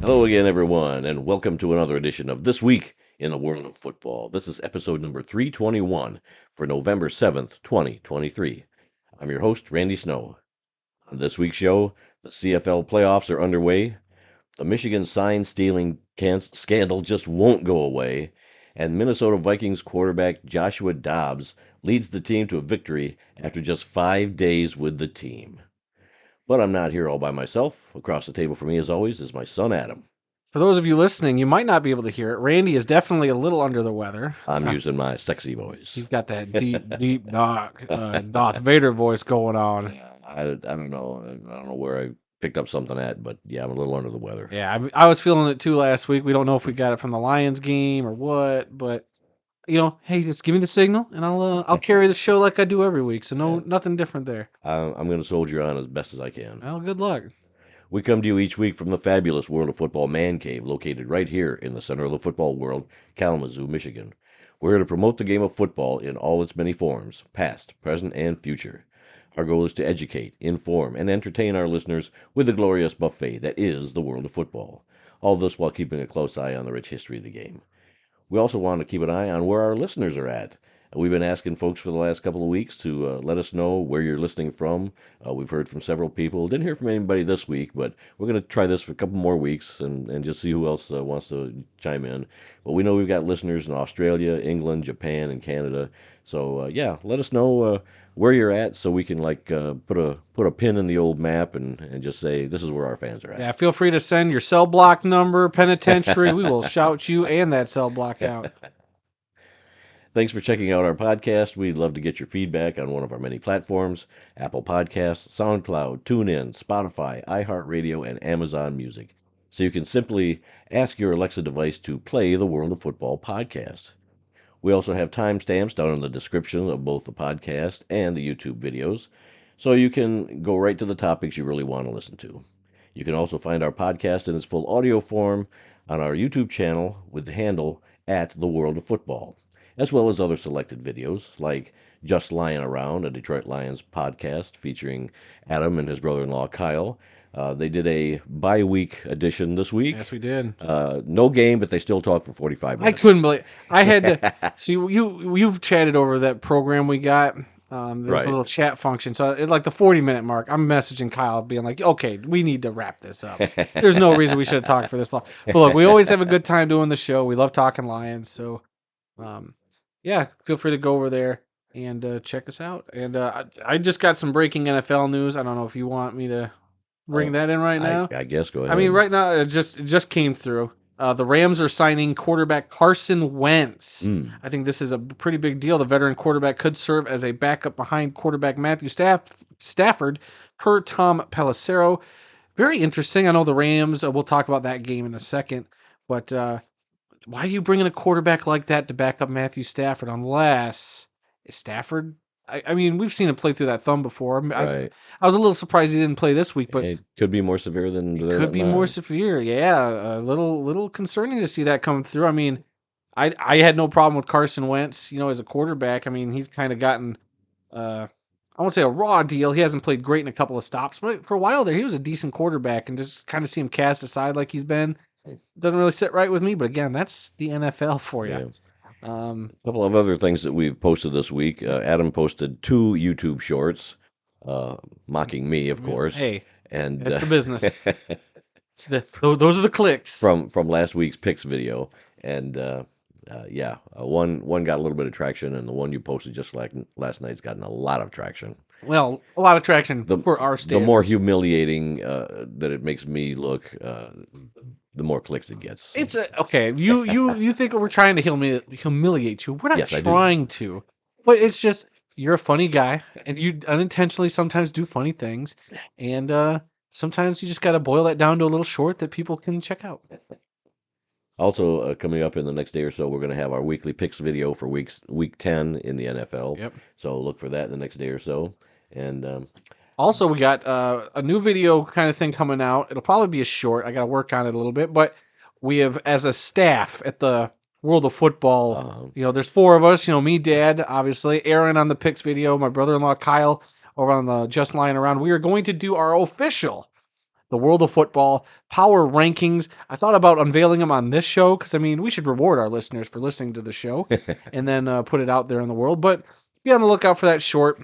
Hello again, everyone, and welcome to another edition of This Week in the World of Football. This is episode number 321 for November 7th, 2023. I'm your host, Randy Snow. On this week's show, the CFL playoffs are underway, the Michigan sign stealing scandal just won't go away, and Minnesota Vikings quarterback Joshua Dobbs leads the team to a victory after just 5 days with the team. But I'm not here all by myself. Across the table from me, as always, is my son Adam. For those of you listening, you might not be able to hear it. Randy is definitely a little under the weather. I'm using my sexy voice. He's got that deep, dark Darth Vader voice going on. I don't know. I don't know where I picked up something at, but yeah, I'm a little under the weather. Yeah, I was feeling it too last week. We don't know if we got it from the Lions game or what, but hey, just give me the signal and I'll carry the show like I do every week. So nothing different there. I'm going to soldier on as best as I can. Well, good luck. We come to you each week from the fabulous World of Football Man Cave, located right here in the center of the football world, Kalamazoo, Michigan. We're here to promote the game of football in all its many forms, past, present, and future. Our goal is to educate, inform, and entertain our listeners with the glorious buffet that is the world of football. All this while keeping a close eye on the rich history of the game. We also want to keep an eye on where our listeners are at. We've been asking folks for the last couple of weeks to let us know where you're listening from. We've heard from several people. Didn't hear from anybody this week, but we're going to try this for a couple more weeks and just see who else wants to chime in. But we know we've got listeners in Australia, England, Japan, and Canada. So yeah, let us know where you're at so we can put a pin in the old map and just say this is where our fans are at. Yeah, feel free to send your cell block number, penitentiary. We will shout you and that cell block out. Thanks for checking out our podcast. We'd love to get your feedback on one of our many platforms: Apple Podcasts, SoundCloud, TuneIn, Spotify, iHeartRadio, and Amazon Music. So you can simply ask your Alexa device to play the World of Football podcast. We also have timestamps down in the description of both the podcast and the YouTube videos, so you can go right to the topics you really want to listen to. You can also find our podcast in its full audio form on our YouTube channel with the handle at The World of Football, as well as other selected videos like Just Lying Around, a Detroit Lions podcast featuring Adam and his brother-in-law Kyle. They did a bye-week edition this week. Yes, we did. No game, but they still talked for 45 minutes. I couldn't believe I had to see you've chatted over that program we got. There's Right. a little chat function. So at like the 40-minute mark, I'm messaging Kyle being like, okay, we need to wrap this up. There's no reason we should have talked for this long. But look, we always have a good time doing the show. We love talking Lions. So yeah, feel free to go over there and check us out. And I just got some breaking NFL news. I don't know if you want me to bring that in right now. I guess go ahead. I mean, right now it just came through. The Rams are signing quarterback Carson Wentz. I think this is a pretty big deal. The veteran quarterback could serve as a backup behind quarterback Matthew Stafford, per Tom Pelissero. Very interesting. I know the Rams. We'll talk about that game in a second. But why are you bringing a quarterback like that to back up Matthew Stafford unless Stafford? I mean, we've seen him play through that thumb before. Right. I was a little surprised he didn't play this week, but It could be more severe than it could be more severe. Yeah, a little concerning to see that come through. I mean, I had no problem with Carson Wentz, as a quarterback. I mean, he's kind of gotten, I won't say a raw deal. He hasn't played great in a couple of stops, but for a while there, he was a decent quarterback, and just kind of see him cast aside like he's been doesn't really sit right with me. But again, that's the NFL for you. Yeah. A couple of other things that we've posted this week. Adam posted 2 YouTube shorts, mocking me, of course. Hey, and that's the business. Those are the clicks from last week's picks video, and one got a little bit of traction, and the one you posted just like last night's gotten a lot of traction. Well, a lot of traction for our standards. The more humiliating that it makes me look, the more clicks it gets. It's okay. You think we're trying to humiliate you? We're not trying to, but it's just you're a funny guy, and you unintentionally sometimes do funny things, and sometimes you just got to boil that down to a little short that people can check out. Also, coming up in the next day or so, we're going to have our weekly picks video for week 10 in the NFL. Yep. So look for that in the next day or so. And also, we got a new video kind of thing coming out. It'll probably be a short. I got to work on it a little bit, but we have, as a staff at the World of Football, there's 4 of us. Me, Dad, obviously, Aaron on the picks video, my brother-in-law Kyle over on the Just Lying Around. We are going to do our official The the world of football power rankings. I thought about unveiling them on this show because, I mean, we should reward our listeners for listening to the show and then put it out there in the world. But be on the lookout for that short.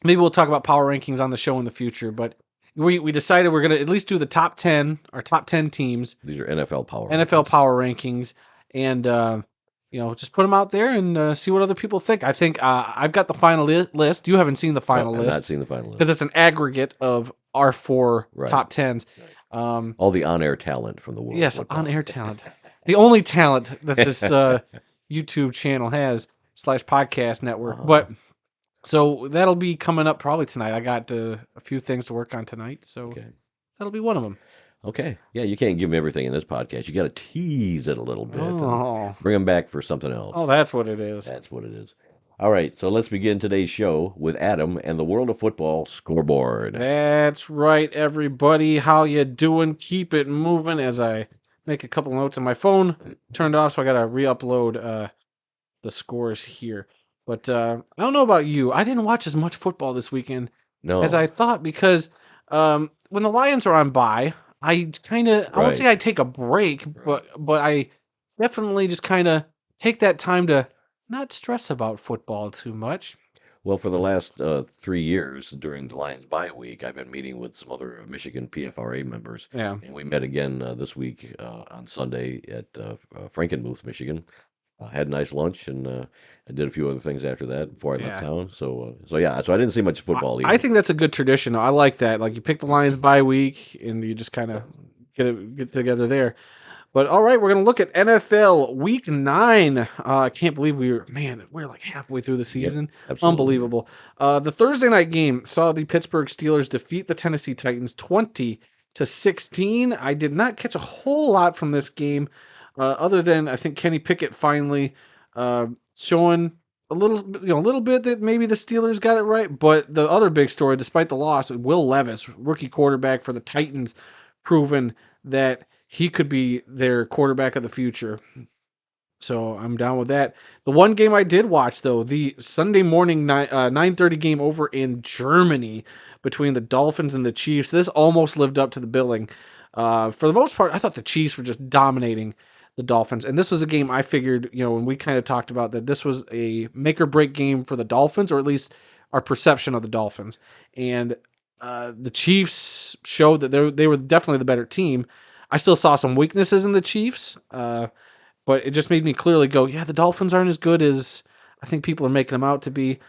Maybe we'll talk about power rankings on the show in the future. But we decided we're going to at least do the top 10, our top 10 teams. These are NFL power rankings. And, just put them out there and see what other people think. I think I've got the final list. You haven't seen the final list. I've not seen the final list. Because it's an aggregate of our 4 top 10s. Right. All the on-air talent from the world. Yes, on-air talent. The only talent that this YouTube channel has / podcast network. But so that'll be coming up probably tonight. I got a few things to work on tonight. So that'll be one of them. Okay. Yeah, you can't give them everything in this podcast. You got to tease it a little bit. Oh. Bring them back for something else. Oh, that's what it is. That's what it is. All right, so let's begin today's show with Adam and the World of Football Scoreboard. That's right, everybody. How you doing? Keep it moving as I make a couple notes on my phone. Turned off, so I got to re-upload the scores here. But I don't know about you. I didn't watch as much football this weekend as I thought because when the Lions are on bye, I won't say I take a break, but I definitely just kind of take that time to not stress about football too much. Well, for the last 3 years during the Lions bye week, I've been meeting with some other Michigan PFRA members. Yeah. And we met again this week on Sunday at Frankenmuth, Michigan. Had a nice lunch and I did a few other things after that before I left town. So I didn't see much football either. I think that's a good tradition. I like that. Like you pick the Lions bye week and you just kind of get together there. But all right, we're going to look at NFL Week 9. I can't believe we're like halfway through the season. Yep, unbelievable. The Thursday night game saw the Pittsburgh Steelers defeat the Tennessee Titans 20-16. I did not catch a whole lot from this game. Other than I think Kenny Pickett finally showing a little bit that maybe the Steelers got it right. But the other big story, despite the loss, Will Levis, rookie quarterback for the Titans, proven that he could be their quarterback of the future. So I'm down with that. The one game I did watch, though, the Sunday morning 9:30 game over in Germany between the Dolphins and the Chiefs. This almost lived up to the billing. For the most part, I thought the Chiefs were just dominating the Dolphins. And this was a game I figured, when we kind of talked about that this was a make or break game for the Dolphins, or at least our perception of the Dolphins. And the Chiefs showed that they were definitely the better team. I still saw some weaknesses in the Chiefs, but it just made me clearly go, the Dolphins aren't as good as I think people are making them out to be.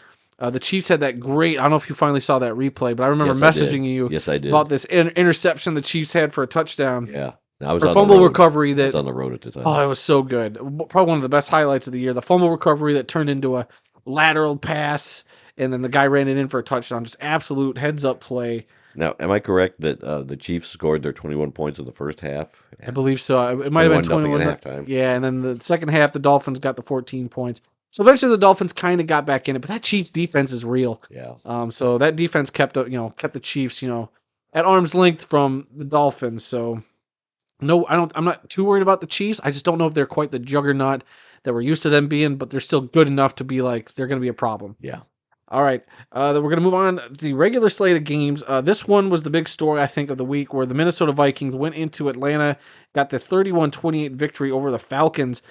The Chiefs had that great, I don't know if you finally saw that replay, but I remember messaging you about this interception the Chiefs had for a touchdown. Yeah. I was or on fumble the road. recovery that I was on the road at the time. Oh, it was so good. Probably one of the best highlights of the year. The fumble recovery that turned into a lateral pass, and then the guy ran it in for a touchdown. Just absolute heads-up play. Now, am I correct that the Chiefs scored their 21 points in the first half? I believe so. It might have been 21 at halftime. Yeah, and then the second half, the Dolphins got the 14 points. So eventually the Dolphins kind of got back in it, but that Chiefs defense is real. Yeah. So that defense kept the Chiefs, at arm's length from the Dolphins. So no, I'm not too worried about the Chiefs. I just don't know if they're quite the juggernaut that we're used to them being, but they're still good enough to be like they're going to be a problem. Yeah. All right. Then we're going to move on to the regular slate of games. This one was the big story, I think, of the week, where the Minnesota Vikings went into Atlanta, got the 31-28 victory over the Falcons.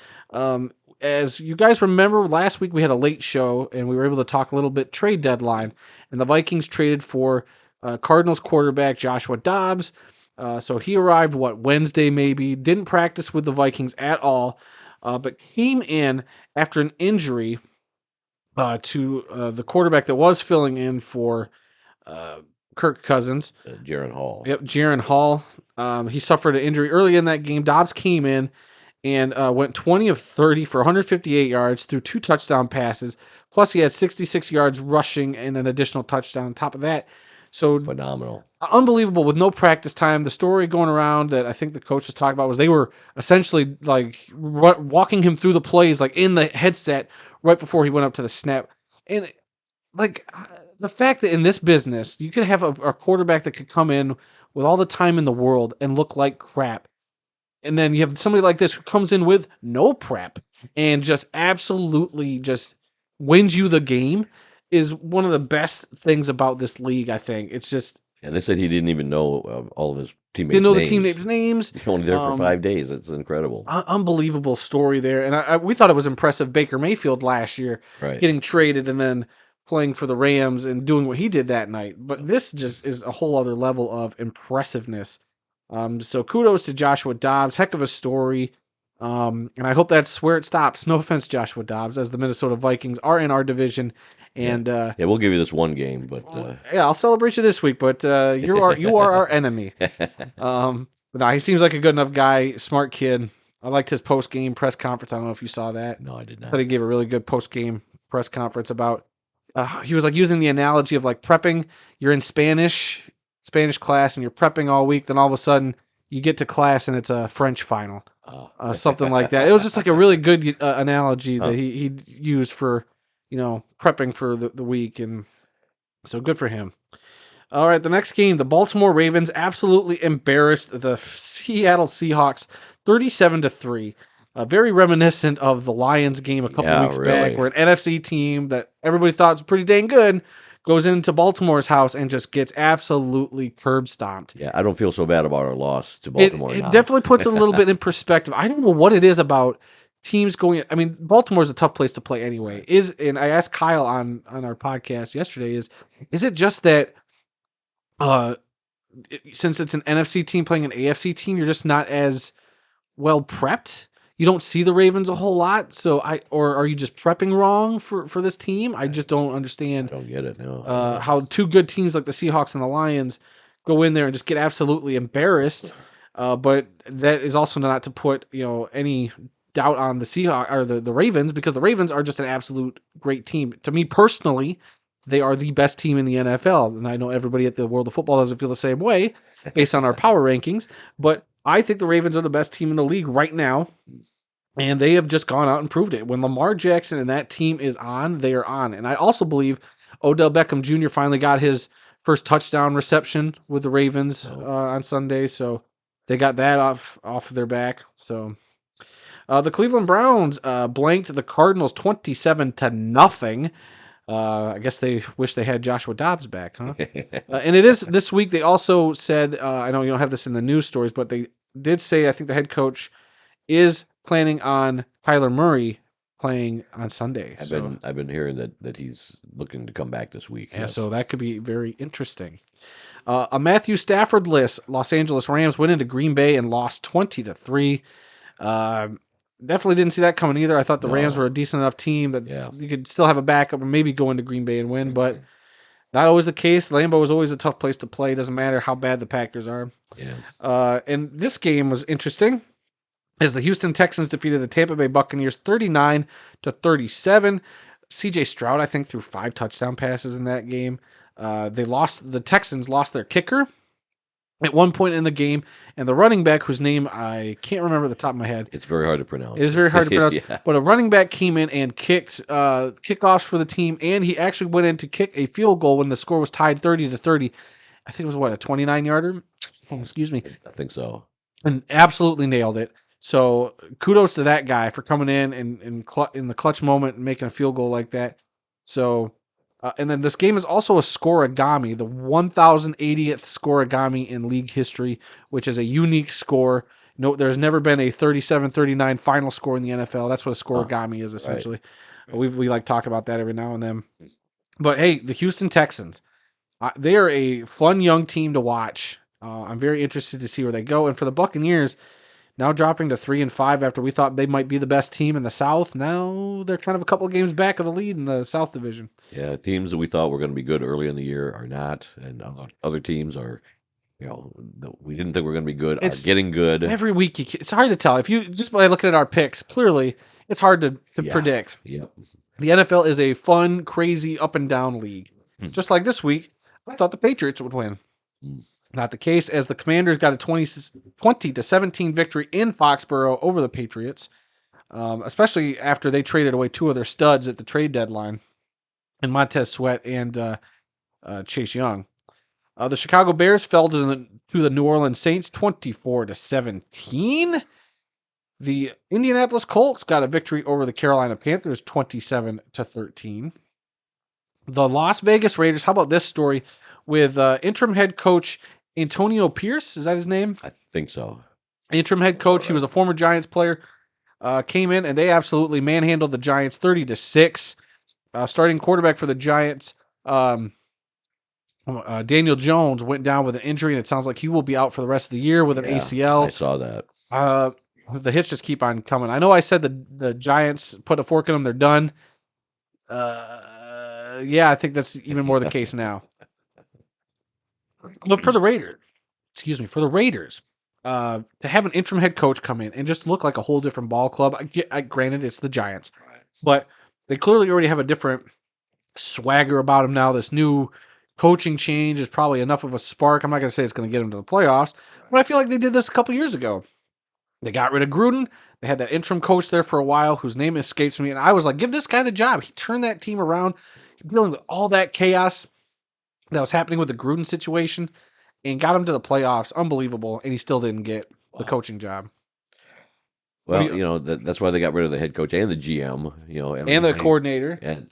As you guys remember, last week we had a late show, and we were able to talk a little bit trade deadline, and the Vikings traded for Cardinals quarterback Joshua Dobbs. So he arrived, Wednesday maybe, didn't practice with the Vikings at all, but came in after an injury to the quarterback that was filling in for Kirk Cousins. Jaron Hall. Yep, Jaron Hall. He suffered an injury early in that game. Dobbs came in and went 20 of 30 for 158 yards through 2 touchdown passes. Plus, he had 66 yards rushing and an additional touchdown on top of that. So phenomenal. Unbelievable with no practice time. The story going around that I think the coach was talking about was they were essentially like walking him through the plays like in the headset right before he went up to the snap. And like the fact that in this business, you could have a quarterback that could come in with all the time in the world and look like crap. And then you have somebody like this who comes in with no prep and just absolutely just wins you the game is one of the best things about this league, I think. It's just And they said he didn't even know all of his Didn't teammates' know the names. teammates' names. He's only there for 5 days. It's incredible. Unbelievable story there. And we thought it was impressive Baker Mayfield last year Right. getting traded and then playing for the Rams and doing what he did that night. But this just is a whole other level of impressiveness. So kudos to Joshua Dobbs. Heck of a story. And I hope that's where it stops. No offense, Joshua Dobbs, as the Minnesota Vikings are in our division. And Yeah, we'll give you this one game, but yeah, I'll celebrate you this week, but you are our enemy. But no, he seems like a good enough guy, smart kid. I liked his post game press conference. I don't know if you saw that. no, I did I not. thought he gave a really good post game press conference about. He was like using the analogy of like prepping. You're in Spanish class, and you're prepping all week. Then all of a sudden, you get to class, and it's a French final, something like that. It was just like a really good analogy that he used for prepping for the week, and so good for him. All right, the next game, the Baltimore Ravens absolutely embarrassed the Seattle Seahawks 37-3. Very reminiscent of the Lions game a couple weeks back, where an NFC team that everybody thought was pretty dang good goes into Baltimore's house and just gets absolutely curb stomped. Yeah, I don't feel so bad about our loss to Baltimore It now. definitely puts it a little bit in perspective. I don't know what it is about teams going. I mean, Baltimore's a tough place to play anyway. And I asked Kyle on our podcast yesterday, is it just that since it's an NFC team playing an AFC team, you're just not as well prepped? You don't see the Ravens a whole lot, or are you just prepping wrong for this team? I just don't understand. I don't get it. No. How two good teams like the Seahawks and the Lions go in there and just get absolutely embarrassed. But that is also not to put any doubt on the Seahawks or the Ravens, because the Ravens are just an absolute great team. To me personally, they are the best team in the NFL, and I know everybody at the World of Football doesn't feel the same way based on our power rankings. But I think the Ravens are the best team in the league right now. And they have just gone out and proved it. When Lamar Jackson and that team is on, they are on. And I also believe Odell Beckham Jr. finally got his first touchdown reception with the Ravens on Sunday. So they got that off their back. So the Cleveland Browns blanked the Cardinals 27-0. I guess they wish they had Joshua Dobbs back, huh? And it is this week. They also said, I know you don't have this in the news stories, but they did say, I think the head coach is planning on Kyler Murray playing on Sunday. I've been hearing that he's looking to come back this week. Yeah, Yes. so that could be very interesting. A Matthew Stafford list. Los Angeles Rams went into Green Bay and lost 20-3. Definitely didn't see that coming either. I thought the Rams were a decent enough team that you could still have a backup and maybe go into Green Bay and win, but not always the case. Lambeau is always a tough place to play. Doesn't matter how bad the Packers are. Yeah. And this game was interesting, as the Houston Texans defeated the Tampa Bay Buccaneers 39-37. CJ Stroud, I think, threw 5 touchdown passes in that game. The Texans lost their kicker at one point in the game, and the running back, whose name I can't remember at the top of my head. It's very hard to pronounce. It is very hard to pronounce. Yeah. But a running back came in and kicked kickoffs for the team, and he actually went in to kick a field goal when the score was tied 30-30. I think it was a 29-yarder? Oh, excuse me. I think so. And absolutely nailed it. So kudos to that guy for coming in and in the clutch moment and making a field goal like that. So, and then this game is also a scoreagami, the 1080th scoreagami in league history, which is a unique score. No, there's never been a 37-39 final score in the NFL. That's what a scoreagami is essentially. Right. We like talk about that every now and then. But hey, the Houston Texans, they are a fun young team to watch. I'm very interested to see where they go. And for the Buccaneers, now dropping to 3-5 after we thought they might be the best team in the South. Now they're kind of a couple of games back of the lead in the South Division. Yeah, teams that we thought were going to be good early in the year are not, and other teams are, we didn't think we were going to be good, are getting good. Every week, it's hard to tell. If you just by looking at our picks, clearly it's hard to predict. Yep. The NFL is a fun, crazy, up and down league. Just like this week, I thought the Patriots would win. Not the case, as the Commanders got a 20-17 victory in Foxborough over the Patriots, especially after they traded away 2 of their studs at the trade deadline, and Montez Sweat and Chase Young. The Chicago Bears fell to the New Orleans Saints 24-17. The Indianapolis Colts got a victory over the Carolina Panthers 27-13. The Las Vegas Raiders. How about this story with interim head coach Antonio Pierce? Is that his name? I think so. Interim head coach. He was a former Giants player. Came in and they absolutely manhandled the Giants 30-6. Starting quarterback for the Giants, Daniel Jones, went down with an injury, and it sounds like he will be out for the rest of the year with an ACL. I saw that. The hits just keep on coming. I know I said the Giants put a fork in them; they're done. Yeah, I think that's even more the case now. But for the Raiders, to have an interim head coach come in and just look like a whole different ball club. Granted, it's the Giants, but they clearly already have a different swagger about them now. This new coaching change is probably enough of a spark. I'm not going to say it's going to get them to the playoffs, but I feel like they did this a couple years ago. They got rid of Gruden. They had that interim coach there for a while whose name escapes me, and I was like, give this guy the job. He turned that team around, dealing with all that chaos that was happening with the Gruden situation, and got him to the playoffs. Unbelievable, and he still didn't get the coaching job. Well, that's why they got rid of the head coach and the GM, and the coordinator, and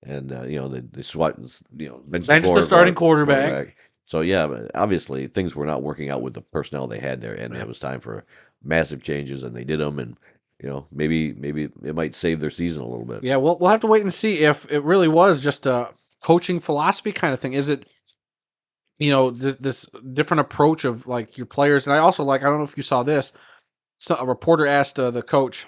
they swat, bench the starting quarterback. So but obviously things were not working out with the personnel they had there, and it was time for massive changes, and they did them, and maybe it might save their season a little bit. Yeah, we'll have to wait and see if it really was just a coaching philosophy kind of thing. Is it, this different approach of like your players? And I also I don't know if you saw this. So a reporter asked the coach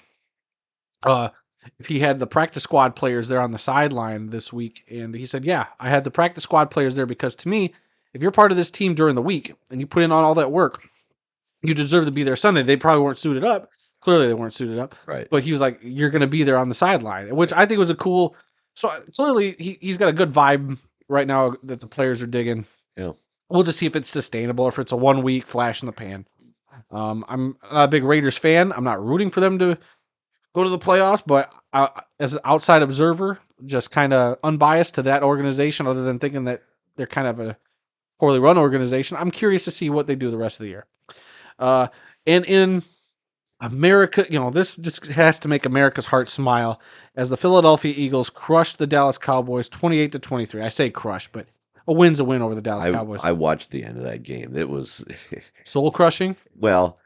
if he had the practice squad players there on the sideline this week, and he said, "Yeah, I had the practice squad players there because to me, if you're part of this team during the week and you put in on all that work, you deserve to be there Sunday." They probably weren't suited up. Clearly, they weren't suited up. Right. But he was like, "You're going to be there on the sideline," which I think was a cool. So clearly, he's got a good vibe right now that the players are digging. Yeah. We'll just see if it's sustainable, or if it's a 1 week flash in the pan. I'm not a big Raiders fan. I'm not rooting for them to go to the playoffs, but as an outside observer, just kind of unbiased to that organization, other than thinking that they're kind of a poorly run organization, I'm curious to see what they do the rest of the year. And in America, this just has to make America's heart smile as the Philadelphia Eagles crushed the Dallas Cowboys 28-23. I say crush, but a win's a win over the Dallas Cowboys. I watched the end of that game. It was soul crushing. Well,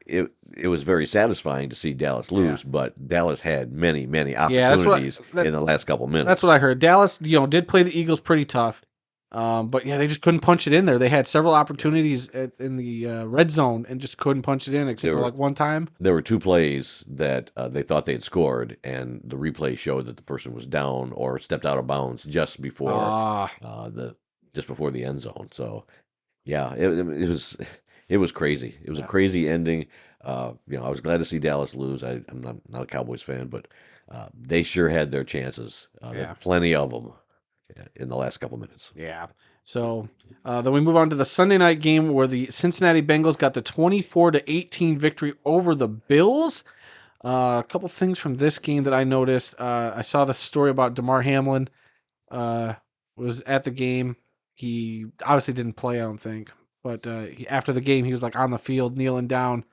it was very satisfying to see Dallas lose, but Dallas had many opportunities in the last couple minutes. That's what I heard. Dallas, did play the Eagles pretty tough, but they just couldn't punch it in there. They had several opportunities in the red zone and just couldn't punch it in, except for one time. There were two plays that they thought they had scored, and the replay showed that the person was down or stepped out of bounds just before the end zone. So, yeah, it was crazy. It was a crazy ending. I was glad to see Dallas lose. I'm not a Cowboys fan, but they sure had their chances. Plenty of them in the last couple minutes. Yeah. So then we move on to the Sunday night game where the Cincinnati Bengals got the 24-18 victory over the Bills. A couple things from this game that I noticed. I saw the story about Damar Hamlin was at the game. He obviously didn't play, I don't think. But after the game, he was on the field, kneeling down,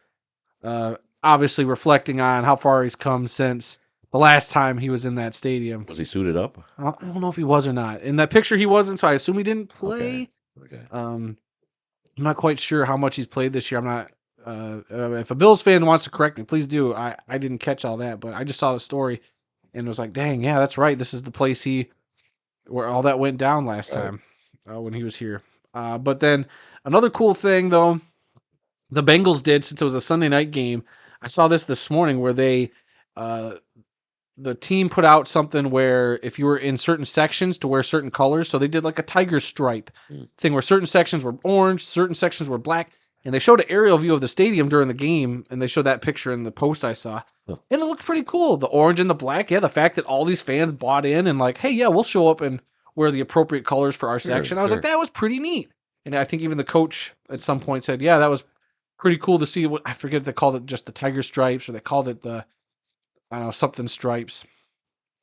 obviously reflecting on how far he's come since the last time he was in that stadium. Was he suited up? I don't know if he was or not. In that picture, he wasn't, so I assume he didn't play. Okay. I'm not quite sure how much he's played this year. I'm not. If a Bills fan wants to correct me, please do. I didn't catch all that, but I just saw the story and was like, dang, yeah, that's right. This is the place where all that went down last time when he was here. But then another cool thing, though, the Bengals did, since it was a Sunday night game, I saw this morning where they, the team put out something where if you were in certain sections to wear certain colors, so they did like a tiger stripe thing where certain sections were orange, certain sections were black, and they showed an aerial view of the stadium during the game, and they showed that picture in the post I saw, and it looked pretty cool. The orange and the black, the fact that all these fans bought in and hey, yeah, we'll show up and wear the appropriate colors for our section. I was like, that was pretty neat. And I think even the coach at some point said, yeah, that was pretty cool to see. I forget if they called it just the tiger stripes or they called it the, I don't know, something stripes.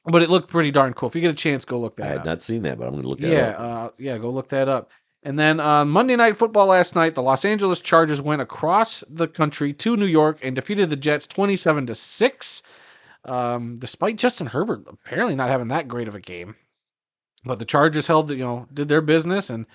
But it looked pretty darn cool. If you get a chance, go look that up. I had not seen that, but I'm going to look that up. Go look that up. And then Monday Night Football last night, the Los Angeles Chargers went across the country to New York and defeated the Jets 27-6. Despite Justin Herbert apparently not having that great of a game. But the Chargers did their business. And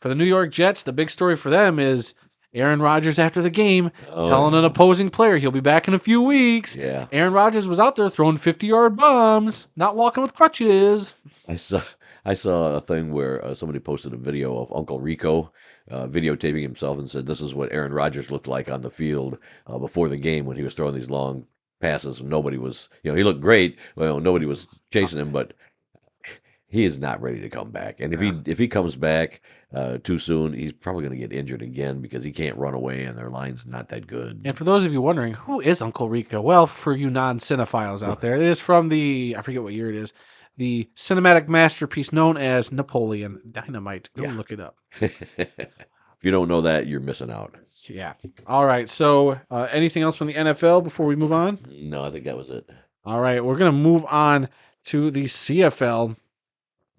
for the New York Jets, the big story for them is Aaron Rodgers after the game telling an opposing player he'll be back in a few weeks. Yeah. Aaron Rodgers was out there throwing 50-yard bombs, not walking with crutches. I saw a thing where somebody posted a video of Uncle Rico videotaping himself and said this is what Aaron Rodgers looked like on the field before the game when he was throwing these long passes and nobody was, he looked great. Well, nobody was chasing him, but he is not ready to come back. And if he comes back too soon, he's probably going to get injured again because he can't run away and their line's not that good. And for those of you wondering, who is Uncle Rico? Well, for you non-cinephiles out there, it is from I forget what year it is, the cinematic masterpiece known as Napoleon Dynamite. Go look it up. If you don't know that, you're missing out. Yeah. All right. So anything else from the NFL before we move on? No, I think that was it. All right. We're going to move on to the CFL.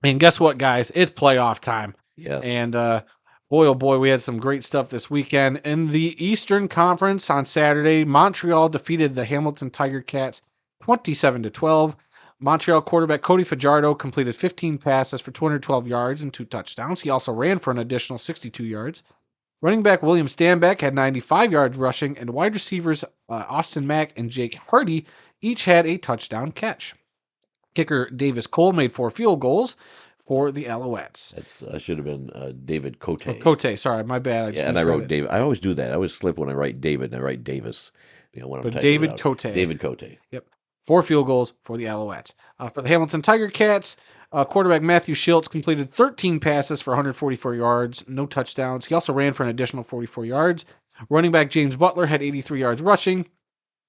And guess what, guys? It's playoff time. Yes. And boy, oh boy, we had some great stuff this weekend. In the Eastern Conference on Saturday, Montreal defeated the Hamilton Tiger Cats 27-12. Montreal quarterback Cody Fajardo completed 15 passes for 212 yards and 2 touchdowns. He also ran for an additional 62 yards. Running back William Stanback had 95 yards rushing, and wide receivers Austin Mack and Jake Hardy each had a touchdown catch. Kicker Davis Cole made 4 field goals for the Alouettes. That should have been David Cote. Cote, sorry, my bad. I wrote David. I always do that. I always slip when I write David and I write Davis. When I'm David Cote. David Cote. Yep. 4 field goals for the Alouettes. For the Hamilton Tiger Cats, quarterback Matthew Schiltz completed 13 passes for 144 yards, no touchdowns. He also ran for an additional 44 yards. Running back James Butler had 83 yards rushing.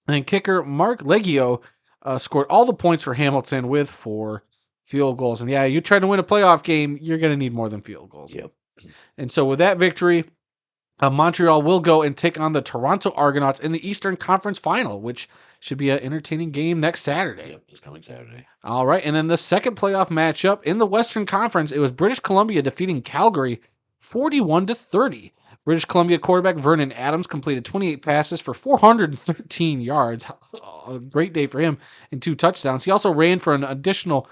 And kicker Mark Leggio scored all the points for Hamilton with 4 field goals. And yeah, you try to win a playoff game, you're going to need more than field goals. Yep. And so with that victory, Montreal will go and take on the Toronto Argonauts in the Eastern Conference Final, which should be an entertaining game next Saturday. Yep, it's coming Saturday. All right, and then the second playoff matchup in the Western Conference, it was British Columbia defeating Calgary 41-30. British Columbia quarterback Vernon Adams completed 28 passes for 413 yards. A great day for him and 2 touchdowns. He also ran for an additional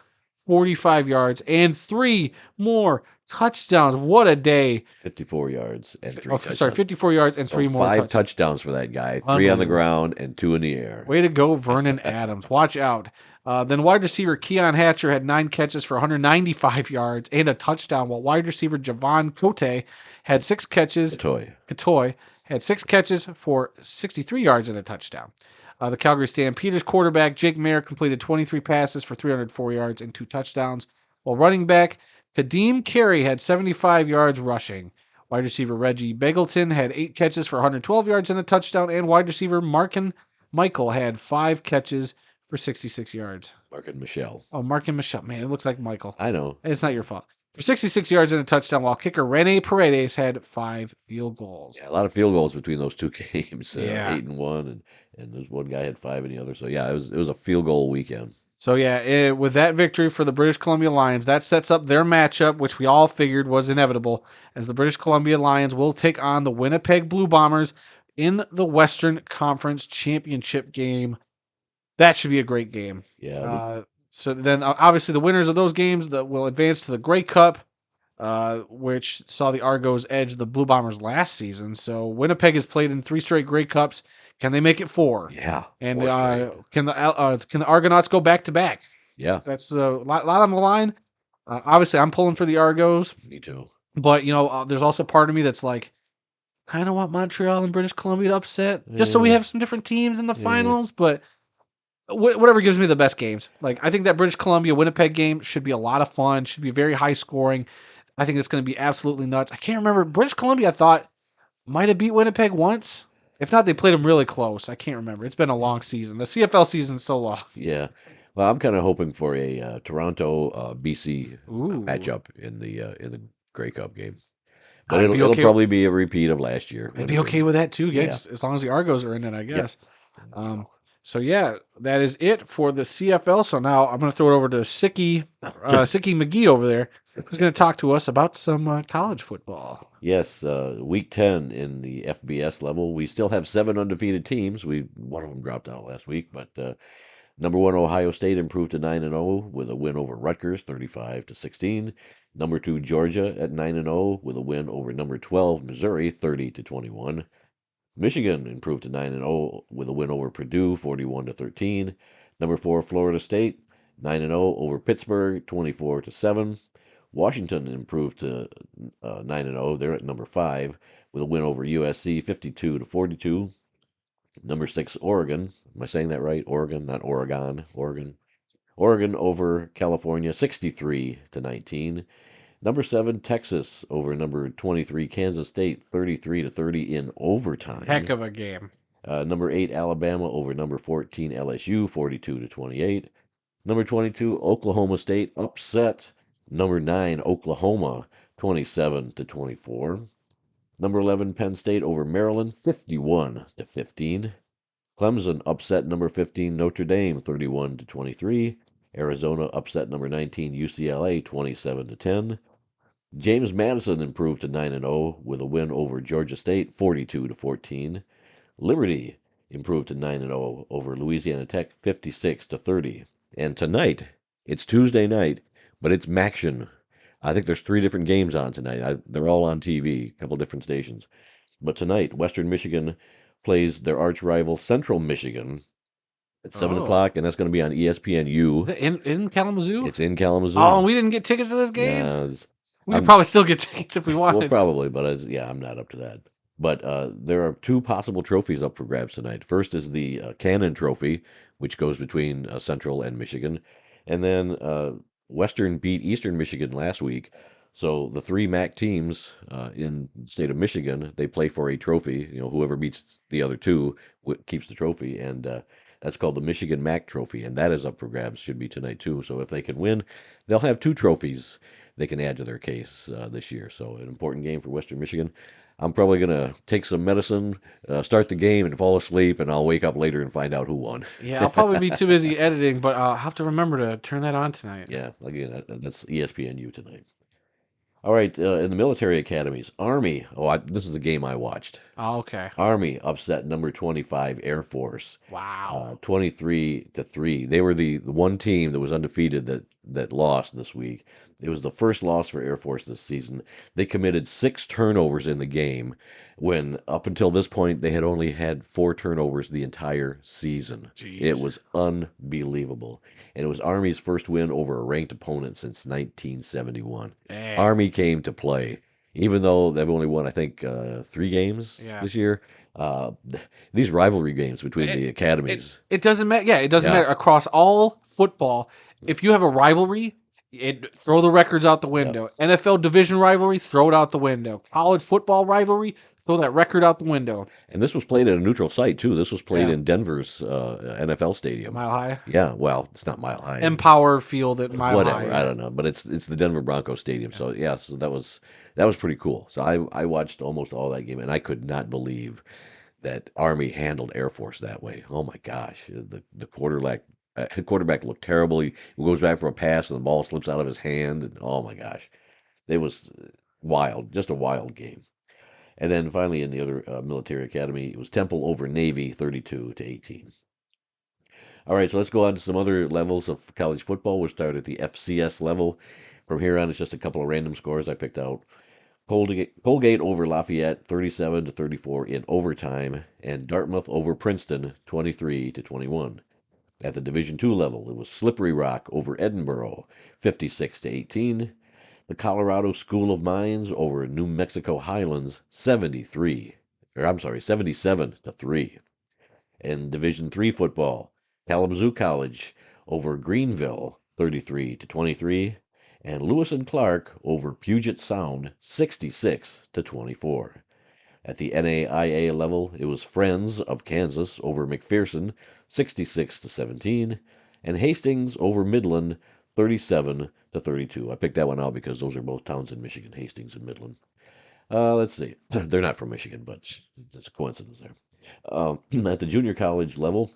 45 yards and 3 more touchdowns. What a day. 54 yards and 3 touchdowns. 54 yards and 3 more 5 touchdowns for that guy. 3 on the ground and 2 in the air. Way to go, Vernon Adams. Watch out. Then wide receiver Keon Hatcher had 9 catches for 195 yards and a touchdown, while wide receiver Javon Cote had 6 catches. Katoy had 6 catches for 63 yards and a touchdown. The Calgary Stampeders quarterback Jake Mayer completed 23 passes for 304 yards and 2 touchdowns, while running back Kadeem Carey had 75 yards rushing. Wide receiver Reggie Begelton had 8 catches for 112 yards and a touchdown, and wide receiver Markin Michael had 5 catches for 66 yards. Markin Michelle. Oh, Markin Michelle. Man, it looks like Michael. I know. It's not your fault. For 66 yards and a touchdown, while kicker Rene Paredes had 5 field goals. Yeah, a lot of field goals between those 2 games. 8 Yeah. and 1, and there's one guy had 5 in the other. So yeah, it was a field goal weekend. So yeah, with that victory for the British Columbia Lions, that sets up their matchup, which we all figured was inevitable, as the British Columbia Lions will take on the Winnipeg Blue Bombers in the Western Conference Championship game. That should be a great game. Yeah. So then, obviously, the winners of those games that will advance to the Grey Cup, which saw the Argos edge the Blue Bombers last season. So Winnipeg has played in 3 straight Grey Cups. Can they make it 4? Yeah. And can the Argonauts go back to back? Yeah. That's a lot on the line. Obviously, I'm pulling for the Argos. Me too. But there's also part of me that's like, kind of want Montreal and British Columbia to upset, just so we have some different teams in the finals. But whatever gives me the best games. Like, I think that British Columbia Winnipeg game should be a lot of fun. Should be very high scoring. I think it's going to be absolutely nuts. I can't remember. British Columbia, I thought, might have beat Winnipeg once. If not, they played them really close. I can't remember. It's been a long season. The CFL season's so long. Yeah. Well, I'm kind of hoping for a Toronto BC matchup in the Grey Cup game. But it'll probably be a repeat of last year. I'd be okay with that too, as long as the Argos are in it, I guess. Yep. So yeah, that is it for the CFL. So now I'm going to throw it over to Sicky McGee over there, who's going to talk to us about some college football. Yes, week 10 in the FBS level. We still have 7 undefeated teams. One of them dropped out last week, but Number 1 Ohio State improved to 9-0 with a win over Rutgers 35-16. Number 2 Georgia at 9-0 with a win over number 12 Missouri 30-21. Michigan improved to 9-0 with a win over Purdue 41-13. Number 4 Florida State 9-0 over Pittsburgh 24-7. Washington improved to 9-0. They're at number 5 with a win over USC 52-42. Number 6 Oregon. Am I saying that right? Oregon, not Oregon. Oregon. Oregon over California 63-19. Number 7 Texas over number 23 Kansas State 33-30 in overtime. Heck of a game. Number 8 Alabama over number 14 LSU 42-28. Number 22 Oklahoma State upset number 9 Oklahoma 27-24. Number 11 Penn State over Maryland 51-15. Clemson upset number 15 Notre Dame 31-23. Arizona upset number 19 UCLA 27-10. James Madison improved to 9-0 with a win over Georgia State 42-14. Liberty improved to 9-0 over Louisiana Tech 56-30. And tonight, it's Tuesday night, but it's Maction. I think there's 3 different games on tonight. They're all on TV, a couple different stations. But tonight, Western Michigan plays their arch rival Central Michigan at 7 Oh. o'clock, and that's going to be on ESPNU. Is it in Kalamazoo? It's in Kalamazoo. Oh, we didn't get tickets to this game? Yeah, We could probably still get tickets if we well, wanted. probably, but yeah, I'm not up to that. But there are 2 possible trophies up for grabs tonight. First is the Cannon Trophy, which goes between Central and Michigan, and then Western beat Eastern Michigan last week. So the 3 MAC teams in the state of Michigan, they play for a trophy. You know, whoever beats the other 2 keeps the trophy, and that's called the Michigan MAC Trophy, and that is up for grabs. Should be tonight too. So if they can win, they'll have 2 trophies they can add to their case this year. So an important game for Western Michigan. I'm probably going to take some medicine, start the game, and fall asleep, and I'll wake up later and find out who won. Yeah, I'll probably be too busy editing, but I'll have to remember to turn that on tonight. Yeah, again, that's ESPNU tonight. All right, in the military academies, Army. This is a game I watched. Oh, okay. Army upset number 25 Air Force. Wow. 23-3. They were the one team that was undefeated that lost this week. It was the first loss for Air Force this season. They committed 6 turnovers in the game when up until this point they had only had 4 turnovers the entire season. Jeez. It was unbelievable. And it was Army's first win over a ranked opponent since 1971. Dang. Army came to play. Even though they've only won, I think, 3 games this year, these rivalry games between the academies. It doesn't matter. Yeah, it doesn't Yeah. matter. Across all football, if you have a rivalry, throw the records out the window. NFL division rivalry, throw it out the window. College football rivalry, throw that record out the window. And this was played at a neutral site, too. This was played Yeah. in Denver's NFL stadium. Mile High? Yeah, well, it's not Mile High. Empower Field at Mile Whatever, High. I don't know. But it's the Denver Broncos Stadium. So, yeah, so that was pretty cool. So I watched almost all that game, and I could not believe that Army handled Air Force that way. Oh, my gosh. The quarterback looked terrible. He goes back for a pass, and the ball slips out of his hand. And, oh, my gosh. It was wild, just a wild game. And then finally, in the other military academy, it was Temple over Navy, 32-18. All right, so let's go on to some other levels of college football. We'll start at the FCS level. From here on, it's just a couple of random scores I picked out. Colgate over Lafayette, 37-34 in overtime, and Dartmouth over Princeton, 23-21. At the Division II level, it was Slippery Rock over Edinburgh, 56-18. The Colorado School of Mines over New Mexico Highlands, 77-3. In Division III football, Kalamazoo College over Greenville, 33-23, and Lewis and Clark over Puget Sound, 66-24. At the NAIA level, it was Friends of Kansas over McPherson, 66-17, and Hastings over Midland, 37-32. I picked that one out because those are both towns in Michigan, Hastings and Midland. Let's see. They're not from Michigan, but it's a coincidence there. At the junior college level,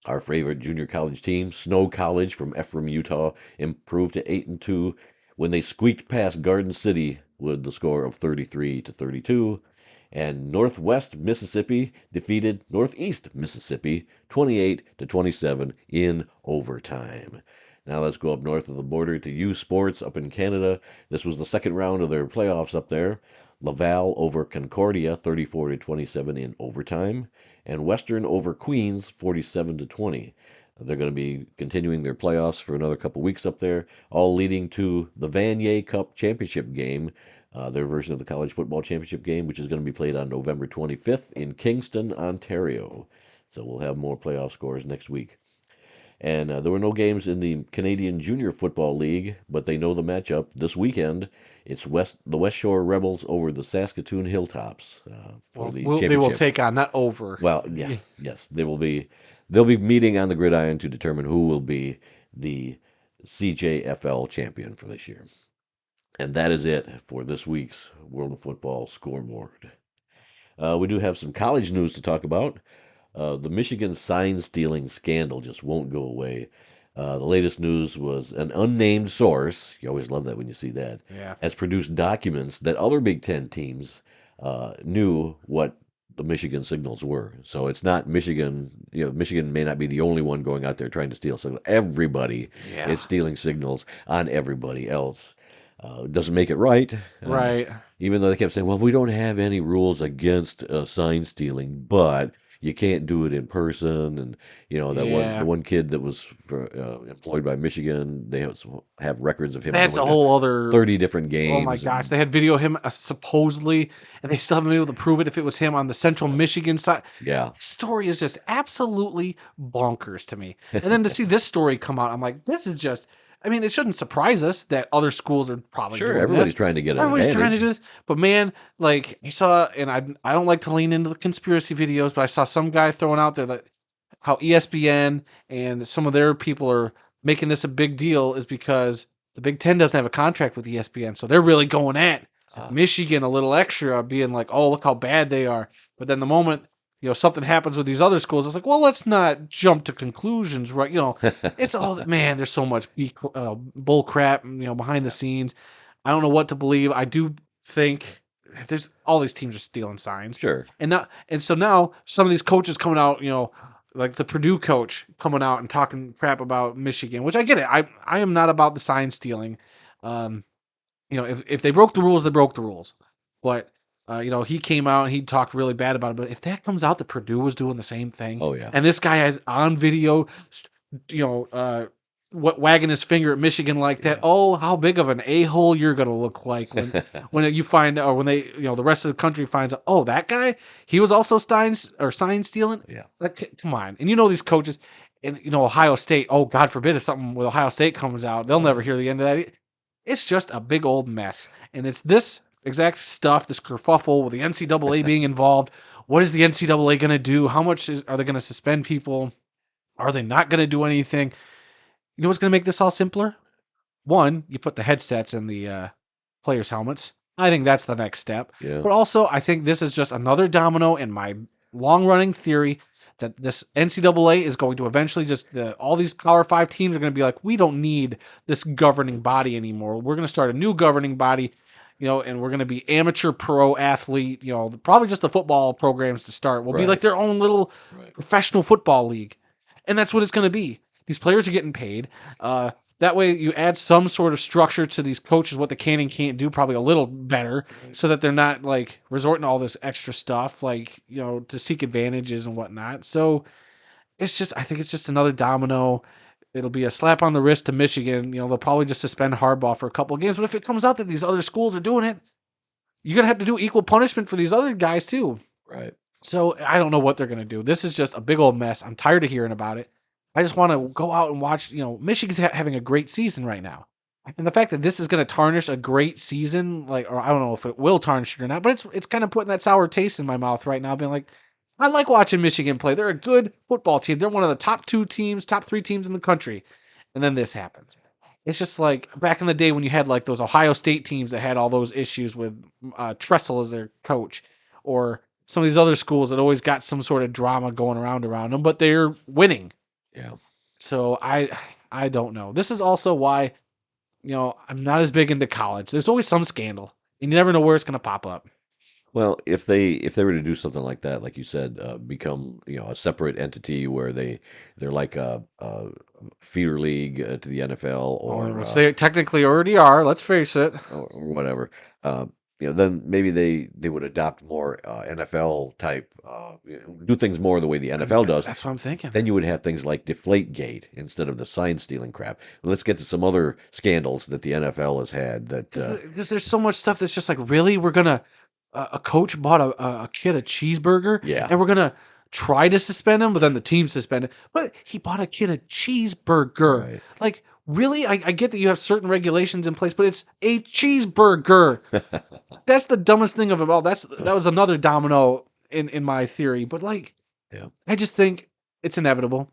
our favorite junior college team, Snow College from Ephraim, Utah, improved to 8-2 when they squeaked past Garden City with the score of 33-32. And Northwest Mississippi defeated Northeast Mississippi 28-27 in overtime. Now let's go up north of the border to U Sports up in Canada. This was the second round of their playoffs up there. Laval over Concordia 34-27 in overtime, and Western over Queens 47-20. They're going to be continuing their playoffs for another couple weeks up there, all leading to the Vanier Cup Championship game, their version of the college football championship game, which is going to be played on November 25th in Kingston, Ontario. So we'll have more playoff scores next week. And there were no games in the Canadian Junior Football League, but they know the matchup this weekend. It's the West Shore Rebels over the Saskatoon Hilltops for the championship. They will take on, not over. Well, yeah, yes, they will be. They'll be meeting on the gridiron to determine who will be the CJFL champion for this year. And that is it for this week's World of Football scoreboard. We do have some college news to talk about. The Michigan sign stealing scandal just won't go away. The latest news was an unnamed source, you always love that when you see that, has produced documents that other Big Ten teams knew what the Michigan signals were. So it's not Michigan, Michigan may not be the only one going out there trying to steal signals. Everybody is stealing signals on everybody else. Doesn't make it right. Right. Even though they kept saying, well, we don't have any rules against sign stealing, but you can't do it in person. And, the one kid that was employed by Michigan, they have records of him. That's a whole other 30 different games. Oh my gosh. They had video of him supposedly, and they still haven't been able to prove it if it was him on the Central Michigan side. Yeah. The story is just absolutely bonkers to me. And then to see this story come out, I'm like, this is just... I mean, it shouldn't surprise us that other schools are probably doing everybody's this. trying to get an Everybody's advantage. trying to do this. But man, like you saw, and I don't like to lean into the conspiracy videos, but I saw some guy throwing out there that how ESPN and some of their people are making this a big deal is because the Big Ten doesn't have a contract with ESPN. So they're really going at Michigan a little extra, being like, oh, look how bad they are. But then the moment something happens with these other schools, it's like, well, let's not jump to conclusions, right? It's all, man, there's so much bull crap, behind the scenes. I don't know what to believe. I do think there's all these teams are stealing signs. Sure. And so now some of these coaches coming out, like the Purdue coach coming out and talking crap about Michigan, which I get it. I am not about the sign stealing. If they broke the rules, they broke the rules. But he came out and he talked really bad about it. But if that comes out that Purdue was doing the same thing, and this guy has on video, wagging his finger at Michigan like that, oh, how big of an a-hole you're gonna look like when you find, or when they, the rest of the country finds out, oh, that guy, he was also sign stealing. Yeah, like, come on. And these coaches, and Ohio State. Oh, God forbid if something with Ohio State comes out, they'll never hear the end of that. It's just a big old mess, and it's this exact stuff, this kerfuffle with the NCAA being involved. What is the NCAA going to do? How much are they going to suspend people? Are they not going to do anything? You know what's going to make this all simpler? One, you put the headsets in the players' helmets. I think that's the next step. Yeah. But also, I think this is just another domino in my long-running theory that this NCAA is going to eventually all these Power 5 teams are going to be like, we don't need this governing body anymore. We're going to start a new governing body, and we're going to be amateur pro athlete, probably just the football programs to start. Will be like their own little professional football league. And that's what it's going to be. These players are getting paid. That way you add some sort of structure to these coaches, what they can and can't do, probably a little better, so that they're not like resorting to all this extra stuff, like, to seek advantages and whatnot. So I think it's just another domino. It'll be a slap on the wrist to Michigan. They'll probably just suspend Harbaugh for a couple of games. But if it comes out that these other schools are doing it, you're going to have to do equal punishment for these other guys too. Right. So I don't know what they're going to do. This is just a big old mess. I'm tired of hearing about it. I just want to go out and watch. Michigan's having a great season right now. And the fact that this is going to tarnish a great season, or I don't know if it will tarnish it or not, but it's kind of putting that sour taste in my mouth right now, being like, I like watching Michigan play. They're a good football team. They're one of the top 3 teams in the country. And then this happens. It's just like back in the day when you had like those Ohio State teams that had all those issues with Tressel as their coach, or some of these other schools that always got some sort of drama going around them, but they're winning. Yeah. So I don't know. This is also why, I'm not as big into college. There's always some scandal, and you never know where it's going to pop up. Well, if they were to do something like that, like you said, become a separate entity where they're like a feeder league to the NFL Which they technically already are. Let's face it. or whatever, uh, then maybe they would adopt more NFL type, do things more the way the NFL does. That's what I'm thinking. Then you would have things like Deflategate instead of the sign stealing crap. Let's get to some other scandals that the NFL has had. Because there's so much stuff that's just like, really, we're gonna a coach bought a kid a cheeseburger, Yeah. and we're gonna try to suspend him, but then the team suspended. But he bought a kid a cheeseburger. Right. Like, really, I get that you have certain regulations in place, but it's a cheeseburger. That's the dumbest thing of it all. That was another domino in my theory. But like, Yeah. I just think it's inevitable.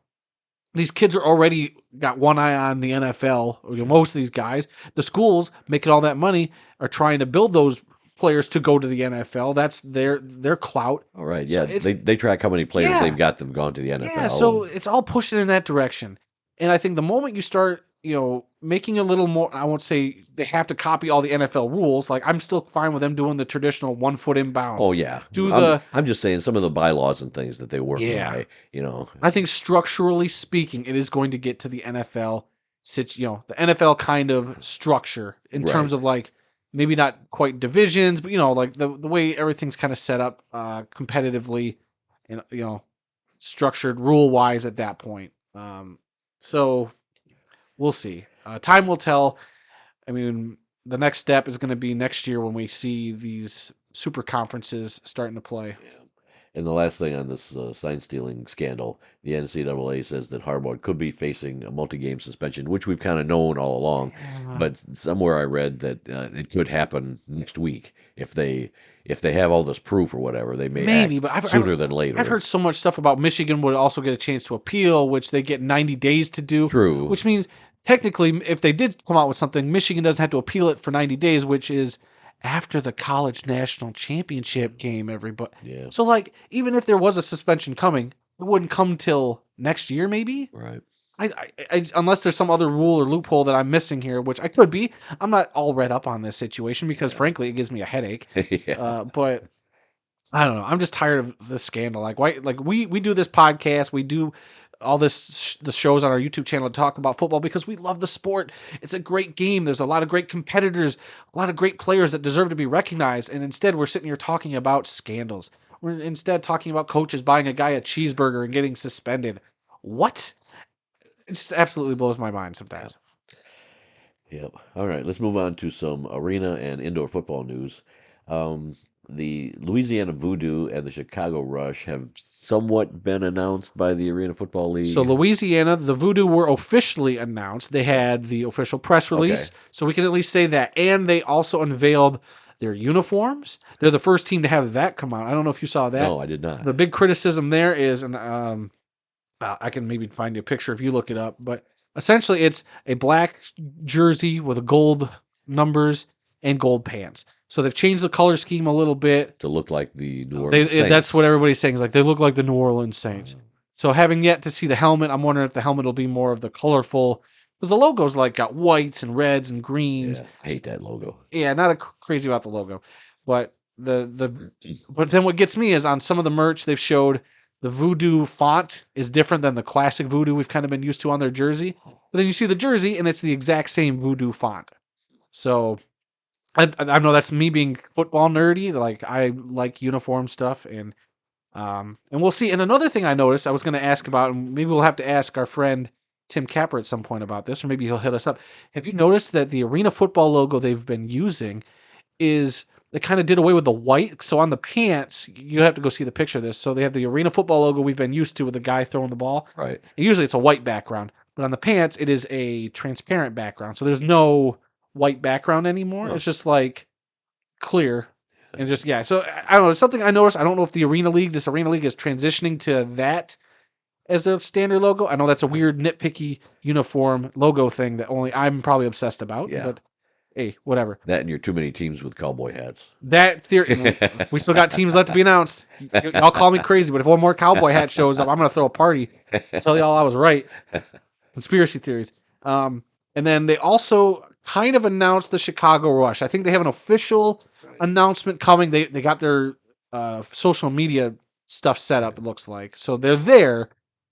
These kids are already got one eye on the NFL. Most of these guys, the schools making all that money are trying to build those players to go to the NFL. That's their clout. All right. So Yeah. They track how many players Yeah. they've got that have gone to the NFL. Yeah, so it's all pushing in that direction. And I think the moment you start, making a little more, I won't say they have to copy all the NFL rules. Like, I'm still fine with them doing the traditional 1 foot inbounds. Oh yeah. I'm just saying some of the bylaws and things that they work by. I think structurally speaking, it is going to get to the NFL, the NFL kind of structure in terms of like maybe not quite divisions, but like the way everything's kind of set up competitively and structured rule wise at that point. So we'll see. Time will tell. I mean, the next step is going to be next year when we see these super conferences starting to play. Yeah. And the last thing on this sign stealing scandal, the NCAA says that Harbaugh could be facing a multi-game suspension, which we've kind of known all along. But somewhere I read that it could happen next week if they have all this proof or whatever. They may act but sooner than later. I've heard so much stuff about Michigan would also get a chance to appeal, which they get 90 days to do. True. Which means technically, if they did come out with something, Michigan doesn't have to appeal it for 90 days, which is after the college national championship game, everybody. Yeah. So, like, even if there was a suspension coming, it wouldn't come till next year, maybe. Right. I unless there's some other rule or loophole that I'm missing here, which I could be. I'm not all read up on this situation because, frankly, it gives me a headache. Yeah. But I don't know. I'm just tired of the scandal. Like, why? Like, we do this podcast. We do all the shows on our YouTube channel to talk about football because we love the sport. It's a great game. There's a lot of great competitors, a lot of great players that deserve to be recognized. And instead, we're sitting here talking about scandals. We're instead talking about coaches buying a guy a cheeseburger and getting suspended. What? It just absolutely blows my mind sometimes. Yep. All right. Let's move on to some arena and indoor football news. The Louisiana Voodoo and the Chicago Rush have somewhat been announced by the Arena Football League. So Louisiana, the Voodoo were officially announced. They had the official press release, so we can at least say that. And they also unveiled their uniforms. They're the first team to have that come out. I don't know if you saw that. No, I did not. The big criticism there is, and I can maybe find you a picture if you look it up, but essentially it's a black jersey with gold numbers and gold pants. So they've changed the color scheme a little bit to look like the New Orleans Saints. That's what everybody's saying. Is like they look like the New Orleans Saints. So having yet to see the helmet, I'm wondering if the helmet will be more of the colorful, because the logo's like got whites and reds and greens. Yeah, I hate that logo. Yeah, not crazy about the logo, but but then what gets me is on some of the merch they've showed the Voodoo font is different than the classic Voodoo we've kind of been used to on their jersey. But then you see the jersey and it's the exact same Voodoo font. So I know that's me being football nerdy. Like I like uniform stuff, and we'll see. And another thing I noticed, I was going to ask about, and maybe we'll have to ask our friend Tim Capper at some point about this, or maybe he'll hit us up. Have you noticed that the Arena Football logo they've been using is they kind of did away with the white? So on the pants, you have to go see the picture of this. So they have the Arena Football logo we've been used to with the guy throwing the ball. Right. And usually it's a white background, but on the pants it is a transparent background. So there's no white background anymore. No. It's just like clear and just so I don't know, it's something I noticed. I don't know if this Arena League is transitioning to that as their standard logo. I know that's a weird nitpicky uniform logo thing that only I'm probably obsessed about. But hey, whatever. That and your too many teams with cowboy hats. That theory. We still got teams left to be announced. Y'all call me crazy, but if one more cowboy hat shows up, I'm gonna throw a party. Tell y'all I was right. Conspiracy theories. And then they also kind of announced the Chicago Rush. I think they have an official announcement coming. They got their social media stuff set up. It looks like so they're there.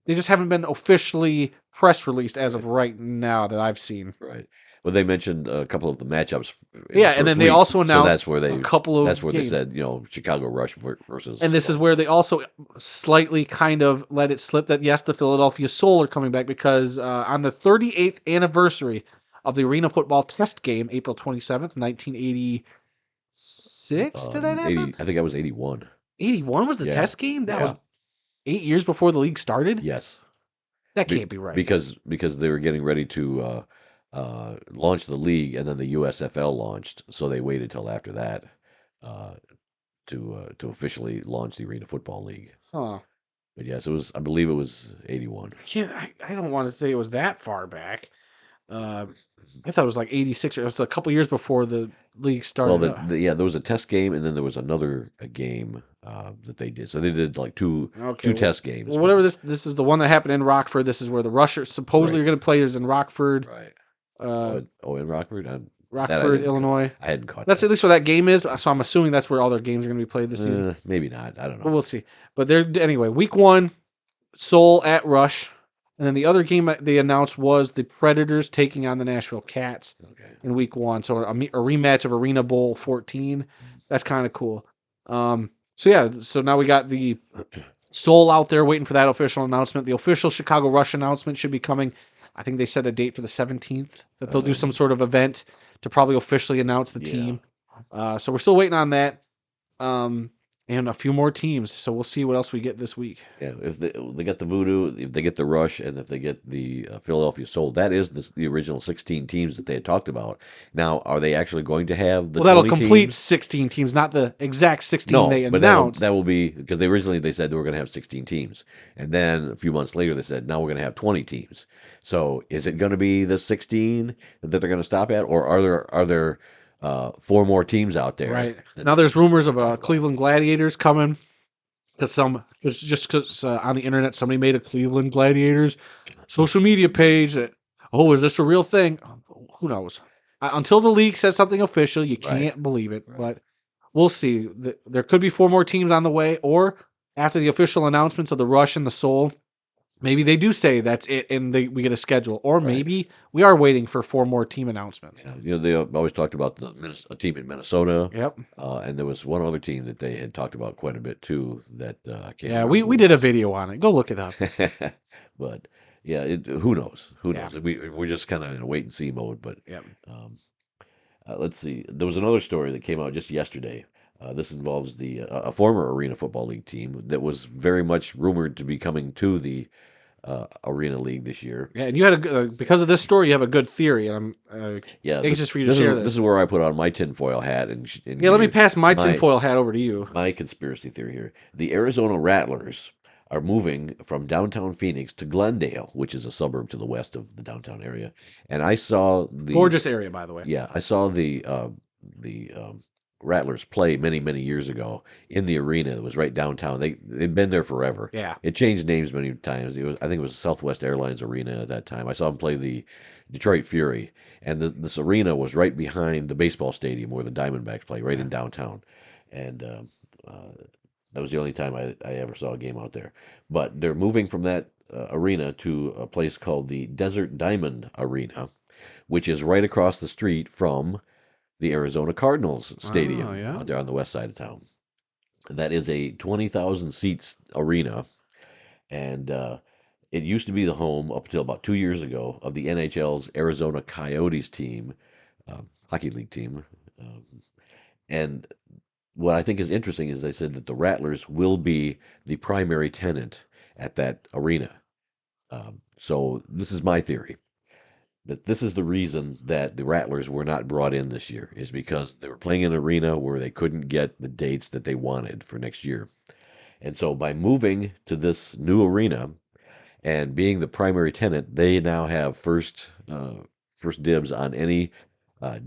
They just haven't been officially press released as of right now that I've seen. Right. Well, they mentioned a couple of the matchups in Yeah, the and then first they week, also so announced a couple that's of where they games. said Chicago Rush versus. And this is where they also slightly kind of let it slip that yes, the Philadelphia Soul are coming back because on the 38th anniversary of the Arena Football Test game, April 27th, 1986, did that happen? 80. I think I was 81. 81 was the Yeah. test game? That was Yeah. 8 years before the league started? Yes. That can't be right. Because they were getting ready to launch the league, and then the USFL launched, so they waited till after that uh, to officially launch the Arena Football League. Huh. But yes, it was. I believe it was 81. I don't want to say it was that far back. I thought it was like 86 or it was a couple years before the league started. Well, yeah, there was a test game, and then there was another game that they did. So they did like two test games. Well, whatever this is the one that happened in Rockford. This is where the Rushers supposedly are going to play. Is in Rockford. Right. In Rockford? Rockford, Illinois. I hadn't caught That's that. at least where that game is. So I'm assuming that's where all their games are going to be played this season. Maybe not. I don't know. But we'll see. But anyway, week 1, Seoul at Rush. And then the other game they announced was the Predators taking on the Nashville Cats in week 1. So a rematch of Arena Bowl 14. That's kind of cool. So now we got the Seoul out there waiting for that official announcement. The official Chicago Rush announcement should be coming. I think they set a date for the 17th that they'll do some sort of event to probably officially announce the team. So we're still waiting on that. And a few more teams. So we'll see what else we get this week. Yeah, if they get the Voodoo, if they get the Rush, and if they get the Philadelphia Soul, that is the original 16 teams that they had talked about. Now, are they actually going to have the? Well, that'll 20 complete teams? 16 teams, not the exact 16 they but announced. that will be because originally they said they were going to have 16 teams, and then a few months later they said now we're going to have 20 teams. So is it going to be the 16 that they're going to stop at, or are there 4 more teams out there? Right now, there's rumors of Cleveland Gladiators coming. Because on the internet somebody made a Cleveland Gladiators social media page that is this a real thing? Who knows? Until the league says something official, you can't believe it. But we'll see. There could be 4 more teams on the way, or after the official announcements of the Rush and the Soul, maybe they do say that's it, and we get a schedule, or maybe we are waiting for 4 more team announcements. Yeah, they always talked about a team in Minnesota. Yep. And there was one other team that they had talked about quite a bit too. That we did a video on it. Go look it up. But yeah, who knows? Who knows? We're just kind of in a wait and see mode. But let's see. There was another story that came out just yesterday. This involves a former Arena Football League team that was very much rumored to be coming to the Arena League this year. Yeah, and you had because of this story, you have a good theory, and I'm anxious for you to share this. This is where I put on my tinfoil hat. And let me pass my tinfoil hat over to you. My conspiracy theory here. The Arizona Rattlers are moving from downtown Phoenix to Glendale, which is a suburb to the west of the downtown area. And I saw the... Gorgeous area, by the way. Yeah, I saw the Rattlers play many, many years ago in the arena that was right downtown. They'd been there forever. Yeah. It changed names many times. I think it was Southwest Airlines Arena at that time. I saw them play the Detroit Fury, and this arena was right behind the baseball stadium where the Diamondbacks play, right in downtown. And that was the only time I ever saw a game out there. But they're moving from that arena to a place called the Desert Diamond Arena, which is right across the street from the Arizona Cardinals Stadium out there on the west side of town. That is a 20,000 seats arena, and it used to be the home up until about 2 years ago of the NHL's Arizona Coyotes team, hockey league team. And what I think is interesting is they said that the Rattlers will be the primary tenant at that arena. So this is my theory. That this is the reason that the Rattlers were not brought in this year, is because they were playing in an arena where they couldn't get the dates that they wanted for next year. And so by moving to this new arena and being the primary tenant, they now have first dibs on any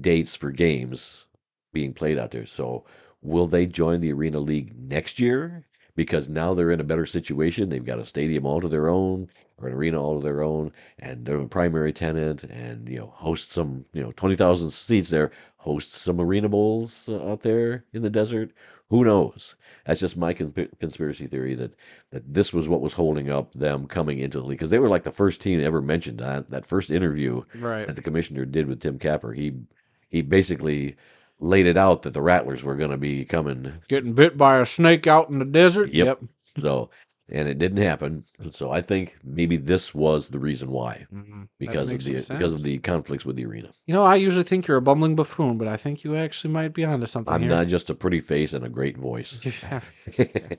dates for games being played out there. So will they join the Arena League next year? Because now they're in a better situation. They've got a stadium all to their own. or an arena all of their own, and they're the primary tenant, and host some 20,000 seats there, host some arena bowls out there in the desert. Who knows? That's just my conspiracy theory that this was what was holding up them coming into the league, because they were like the first team ever mentioned. That first interview Right. that the commissioner did with Tim Capper, he basically laid it out that the Rattlers were going to be coming. Getting bit by a snake out in the desert. Yep. So, and it didn't happen. So I think maybe this was the reason why, That because makes some because of sense. the conflicts with the arena. I usually think you're a bumbling buffoon, but I think you actually might be onto something I'm here. not just a pretty face and a great voice.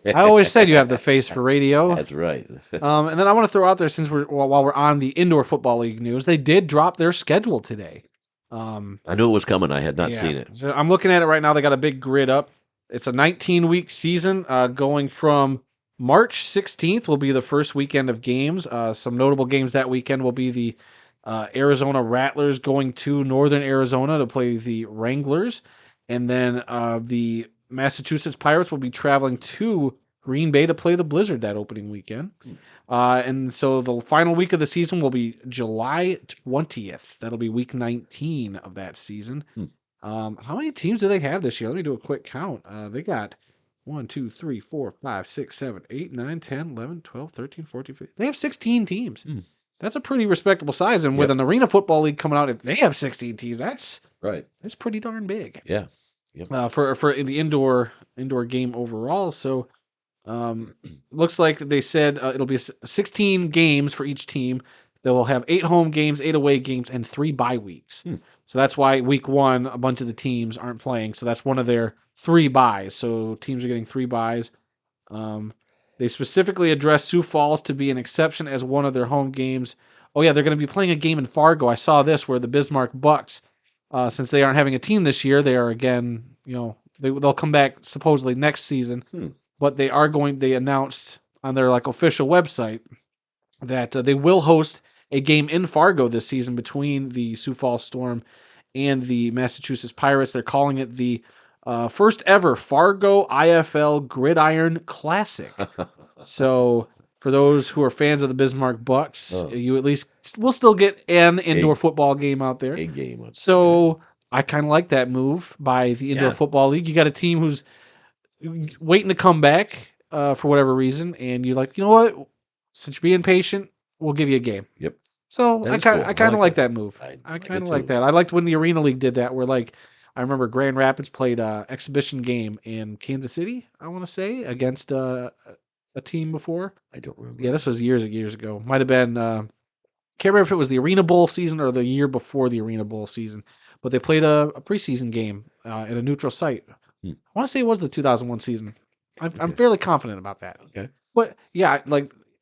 I always said you have the face for radio. That's right. And then I want to throw out there, since while we're on the indoor football league news, they did drop their schedule today. I knew it was coming. I had not seen it. So I'm looking at it right now. They got a big grid up. It's a 19-week season, going from March 16th will be the first weekend of games. Some notable games that weekend will be the Arizona Rattlers going to Northern Arizona to play the Wranglers. And then the Massachusetts Pirates will be traveling to Green Bay to play the Blizzard that opening weekend. And so the final week of the season will be July 20th. That'll be week 19 of that season. How many teams do they have this year? Let me do a quick count. They got 1, 2, 3, 4, 5, 6, 7, 8, 9, 10, 11, 12, 13, 14, 15. They have 16 teams. That's a pretty respectable size. And with an Arena Football League coming out, if they have 16 teams, that's pretty darn big. Yeah. For the indoor game overall. So looks like they said it'll be 16 games for each team. They will have 8 home games, 8 away games, and 3 bye weeks. So that's why week 1, a bunch of the teams aren't playing. So that's one of their 3 byes. So teams are getting 3 byes. They specifically addressed Sioux Falls to be an exception as one of their home games. Oh yeah, they're going to be playing a game in Fargo. I saw this where the Bismarck Bucks, since they aren't having a team this year, they are again, they'll come back supposedly next season. But they announced on their official website that they will host a game in Fargo this season between the Sioux Falls Storm and the Massachusetts Pirates. They're calling it the first ever Fargo IFL Gridiron Classic. So for those who are fans of the Bismarck Bucks, you at least will still get an indoor football game out there. A game. So I kind of like that move by the Indoor Football League. You got a team who's waiting to come back for whatever reason, and you're like, you know what? Since you're being patient, we'll give you a game. Yep. So I kind of like that move. I kind of like that. I liked when the Arena League did that, where I remember Grand Rapids played an exhibition game in Kansas City, I want to say, against a team before. I don't remember. Yeah, this was years ago. Might have been, can't remember if it was the Arena Bowl season or the year before the Arena Bowl season, but they played a preseason game at a neutral site. I want to say it was the 2001 season. I'm fairly confident about that. Okay. But yeah,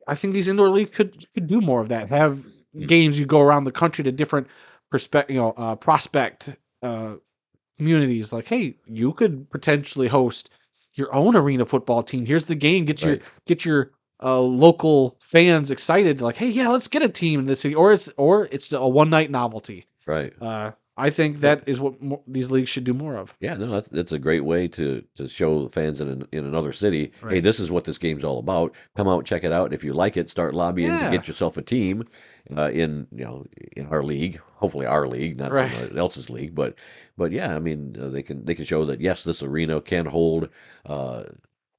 I think these indoor leagues could do more of that. Have games you go around the country to different prospect communities. Like, hey, you could potentially host your own arena football team. Here's the game. Get your local fans excited. Like, hey, yeah, let's get a team in this city. Or it's a one night novelty. Right. I think that is what these leagues should do more of. Yeah, no, that's a great way to show the fans in another city, hey, this is what this game's all about. Come out, check it out. And if you like it, start lobbying to get yourself a team in our league. Hopefully, our league, not someone else's league. But yeah, I mean, they can show that yes, this arena can hold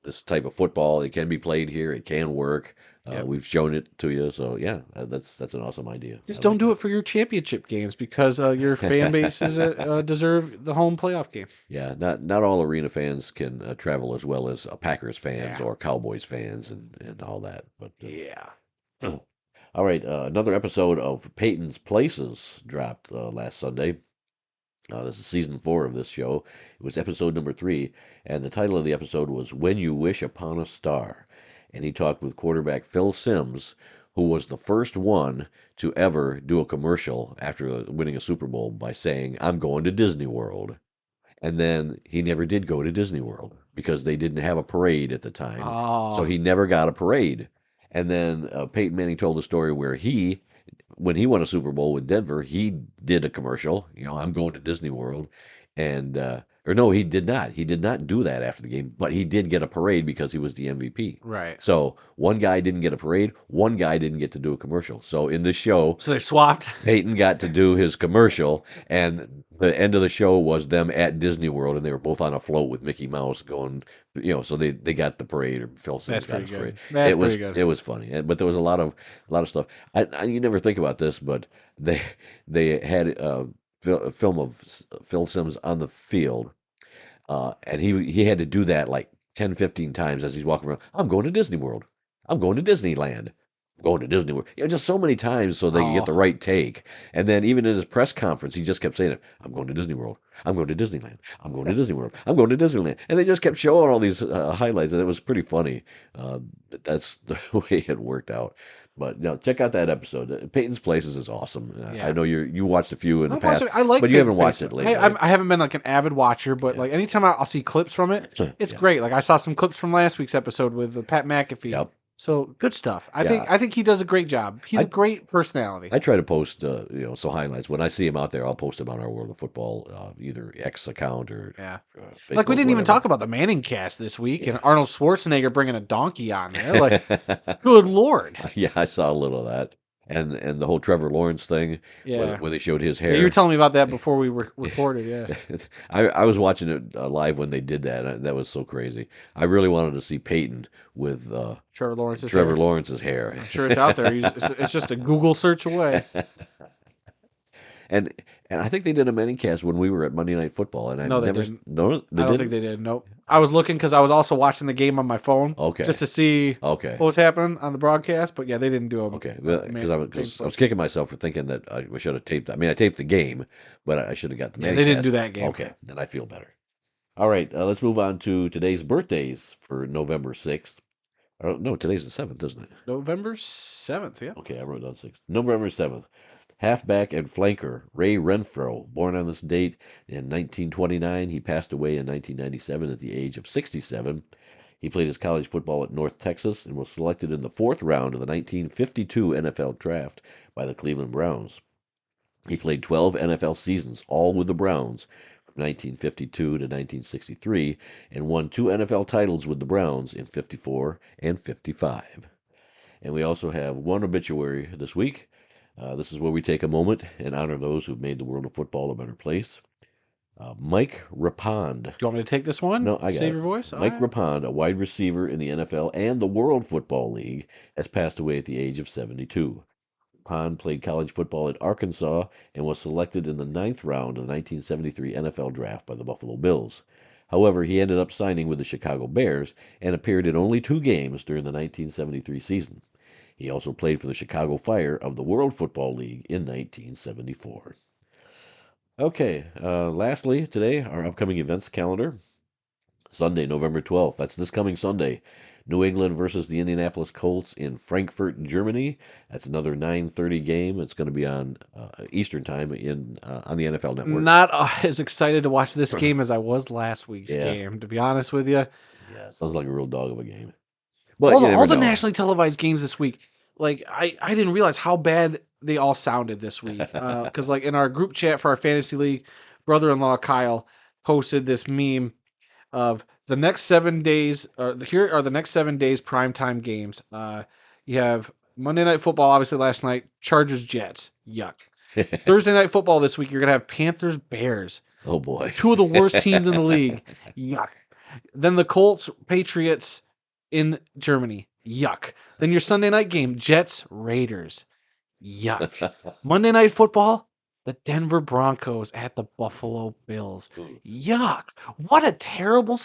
this type of football. It can be played here. It can work. We've shown it to you, so yeah, that's an awesome idea. Just don't do it for your championship games because your fan bases deserve the home playoff game. Yeah, not all arena fans can travel as well as Packers fans or Cowboys fans and all that. But all right, another episode of Peyton's Places dropped last Sunday. This is season 4 of this show. It was episode number 3, and the title of the episode was "When You Wish Upon a Star." And he talked with quarterback Phil Simms, who was the first one to ever do a commercial after winning a Super Bowl by saying, "I'm going to Disney World." And then he never did go to Disney World because they didn't have a parade at the time. So he never got a parade. And then Peyton Manning told a story where when he won a Super Bowl with Denver, he did a commercial, "I'm going to Disney World." And or no, he did not. He did not do that after the game, but he did get a parade because he was the MVP. Right. So one guy didn't get a parade, one guy didn't get to do a commercial. So in this show, So they swapped. Peyton got to do his commercial, and the end of the show was them at Disney World, and they were both on a float with Mickey Mouse going, so they got the parade, or Phil Simmons That's got pretty his parade. good. That's It was pretty good. it was funny, but there was a lot of stuff. You never think about this, but they had a film of Phil Sims on the field, and he had to do that like 10, 15 times as he's walking around. I'm going to Disney World. I'm going to Disneyland. I'm going to Disney World. Just so many times so they could get the Oh, right take. And then even in his press conference, he just kept saying it. I'm going to Disney World. I'm going to Disneyland. I'm going to Disney World. I'm going to Disneyland. And they just kept showing all these highlights, and it was pretty funny. That's the way it worked out. But check out that episode. Peyton's Places is awesome. I yeah. know you watched a few in the I've watched past, it. I like but you Peyton's haven't watched Place. it lately. I haven't been like an avid watcher, but Yeah. like anytime I'll see clips from it, it's Yeah. great. Like I saw some clips from last week's episode with Pat McAfee. Yep. So good stuff. I Yeah. think he does a great job. He's a great personality. I try to post, some highlights. When I see him out there, I'll post him on our World of Football, either X account or Yeah. Facebook, Like we didn't even whatever. talk about the Manning cast this week Yeah. and Arnold Schwarzenegger bringing a donkey on there. Like, good lord. Yeah, I saw a little of that, and the whole Trevor Lawrence thing, Yeah. where they showed his Yeah, hair. you were telling me about that before we recorded. Yeah. I was watching it live when they did that. And that was so crazy. I really wanted to see Peyton with Trevor Lawrence's Trevor hair. Lawrence's hair. I'm sure it's out there. It's just a Google search away. And I think they did a mini cast when we were at Monday Night Football, and I No, they never didn't. no they I don't didn't. think they did. Nope. I was looking because I was also watching the game on my phone. Okay. Just to see Okay. what was happening on the broadcast. But yeah, they didn't do them. Okay, because I was kicking myself for thinking that I should have taped. I mean, I taped the game, but I should have got the. Yeah, manicast. they didn't do that game. Okay, then I feel better. All right, let's move on to today's birthdays for November 6th. No, today's the 7th, isn't it? November 7th. Yeah. Okay, I wrote down 6th. November 7th. Halfback and flanker Ray Renfro, born on this date in 1929. He passed away in 1997 at the age of 67. He played his college football at North Texas and was selected in the 4th round of the 1952 NFL Draft by the Cleveland Browns. He played 12 NFL seasons, all with the Browns, from 1952 to 1963, and won 2 NFL titles with the Browns in 54 and 55. And we also have one obituary this week. This is where we take a moment and honor those who've made the world of football a better place. Mike Rapond. Do you want me to take this one? No, I got Save it. your voice. Mike All right. Rapond, a wide receiver in the NFL and the World Football League, has passed away at the age of 72. Rapond played college football at Arkansas and was selected in the 9th round of the 1973 NFL Draft by the Buffalo Bills. However, he ended up signing with the Chicago Bears and appeared in only 2 games during the 1973 season. He also played for the Chicago Fire of the World Football League in 1974. Okay, lastly, today, our upcoming events calendar. Sunday, November 12th. That's this coming Sunday. New England versus the Indianapolis Colts in Frankfurt, Germany. That's another 9:30 game. It's going to be on Eastern time on the NFL Network. Not as excited to watch this game as I was last week's game, to be honest with you. Yeah, sounds like a real dog of a game. But all the nationally televised games this week, like I didn't realize how bad they all sounded this week. Because like in our group chat for our fantasy league, brother-in-law Kyle posted this meme of the next 7 days. Here are the next 7 days primetime games. You have Monday Night Football, obviously last night. Chargers Jets, yuck. Thursday Night Football this week. You're gonna have Panthers Bears. Oh boy, 2 of the worst teams in the league, yuck. Then the Colts Patriots in Germany, yuck. Then your Sunday night game, Jets Raiders, yuck. Monday Night Football, the Denver Broncos at the Buffalo Bills, yuck. What a terrible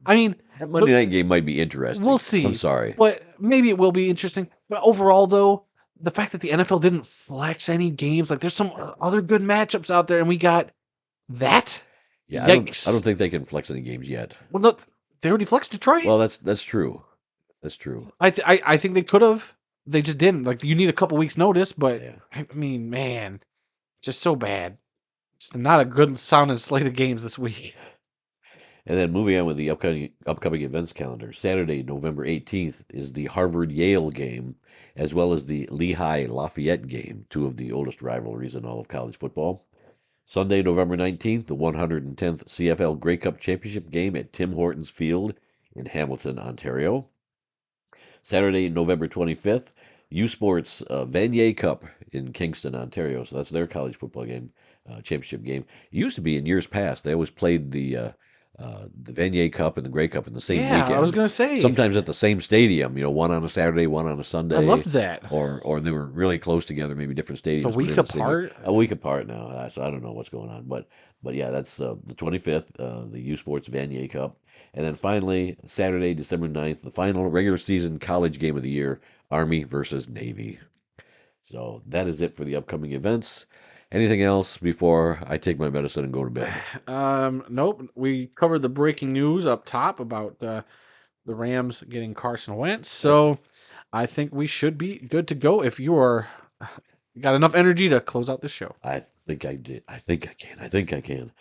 I mean, that Monday night game might be interesting. we'll see. I'm sorry, but maybe it will be interesting. But overall, though, the fact that the NFL didn't flex any games, like there's some other good matchups out there, and we got that. yeah, Yikes. I don't think they can flex any games yet. Well, no, they already flexed Detroit. Well, that's true. That's true. I think they could have. They just didn't. Like you need a couple weeks notice, but Yeah. I mean, man, just so bad. Just not a good sounding slate of games this week. And then moving on with the upcoming events calendar. Saturday, November 18th is the Harvard-Yale game, as well as the Lehigh-Lafayette game, 2 of the oldest rivalries in all of college football. Sunday, November 19th, the 110th CFL Grey Cup Championship game at Tim Hortons Field in Hamilton, Ontario. Saturday, November 25th, U Sports Vanier Cup in Kingston, Ontario. So that's their college football game, championship game. It used to be in years past. They always played the Vanier Cup and the Grey Cup in the same Yeah, I was weekend. gonna say. Sometimes at the same stadium, one on a Saturday, one on a Sunday. I loved that. Or they were really close together, maybe different stadiums. A week apart? A week apart now. So I don't know what's going on. But yeah, that's the 25th, the U Sports Vanier Cup. And then finally, Saturday, December 9th, the final regular season college game of the year, Army versus Navy. So that is it for the upcoming events. Anything else before I take my medicine and go to bed? Nope. We covered the breaking news up top about the Rams getting Carson Wentz. So I think we should be good to go if you are got enough energy to close out this show. I think I did. I think I can.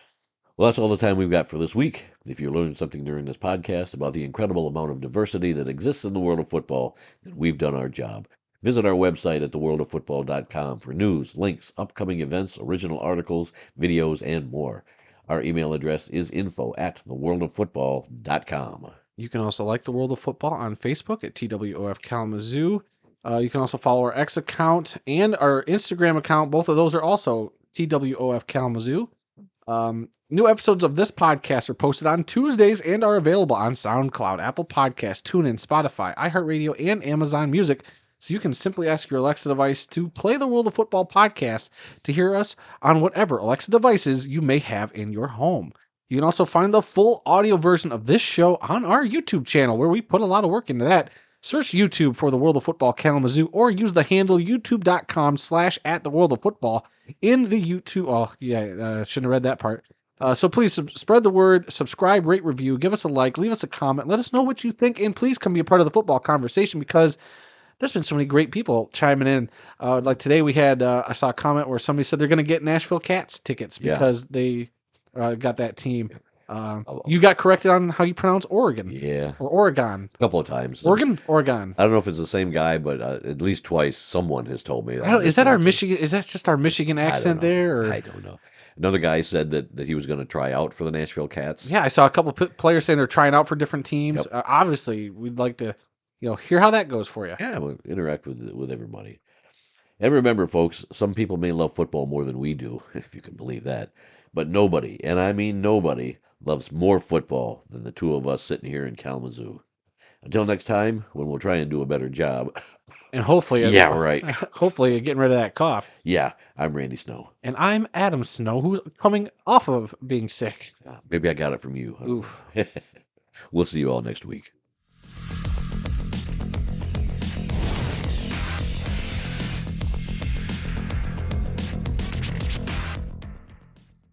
Well, that's all the time we've got for this week. If you learned something during this podcast about the incredible amount of diversity that exists in the world of football, then we've done our job. Visit our website at theworldoffootball.com for news, links, upcoming events, original articles, videos, and more. Our email address is info@theworldoffootball.com. You can also like The World of Football on Facebook at TWOF Kalamazoo. You can also follow our X account and our Instagram account. Both of those are also TWOF Kalamazoo. New episodes of this podcast are posted on Tuesdays and are available on SoundCloud, Apple Podcasts, TuneIn, Spotify, iHeartRadio, and Amazon Music. So you can simply ask your Alexa device to play the World of Football podcast to hear us on whatever Alexa devices you may have in your home. You can also find the full audio version of this show on our YouTube channel, where we put a lot of work into that. Search YouTube for the World of Football Kalamazoo, or use the handle youtube.com/@theworldoffootball in the YouTube. Oh, yeah, shouldn't have read that part. So please spread the word, subscribe, rate, review, give us a like, leave us a comment, let us know what you think, and please come be a part of the football conversation, because there's been so many great people chiming in. Like today we had, I saw a comment where somebody said they're going to get Nashville Cats tickets because they got that team. You got corrected on how you pronounce Oregon. Yeah. Or Oregon. A couple of times. Oregon? I don't know if it's the same guy, but at least twice someone has told me that. Is that our Michigan? Is that just our Michigan accent there? Or? I don't know. Another guy said that he was going to try out for the Nashville Cats. Yeah, I saw a couple players saying they're trying out for different teams. Yep. Obviously, we'd like to, hear how that goes for you. Yeah, we'll interact with everybody. And remember, folks, some people may love football more than we do, if you can believe that. But nobody, and I mean nobody, loves more football than the two of us sitting here in Kalamazoo. Until next time, when we'll try and do a better job. And hopefully... Yeah, right. Hopefully getting rid of that cough. Yeah, I'm Randy Snow. And I'm Adam Snow, who's coming off of being sick. Maybe I got it from you. Oof. We'll see you all next week.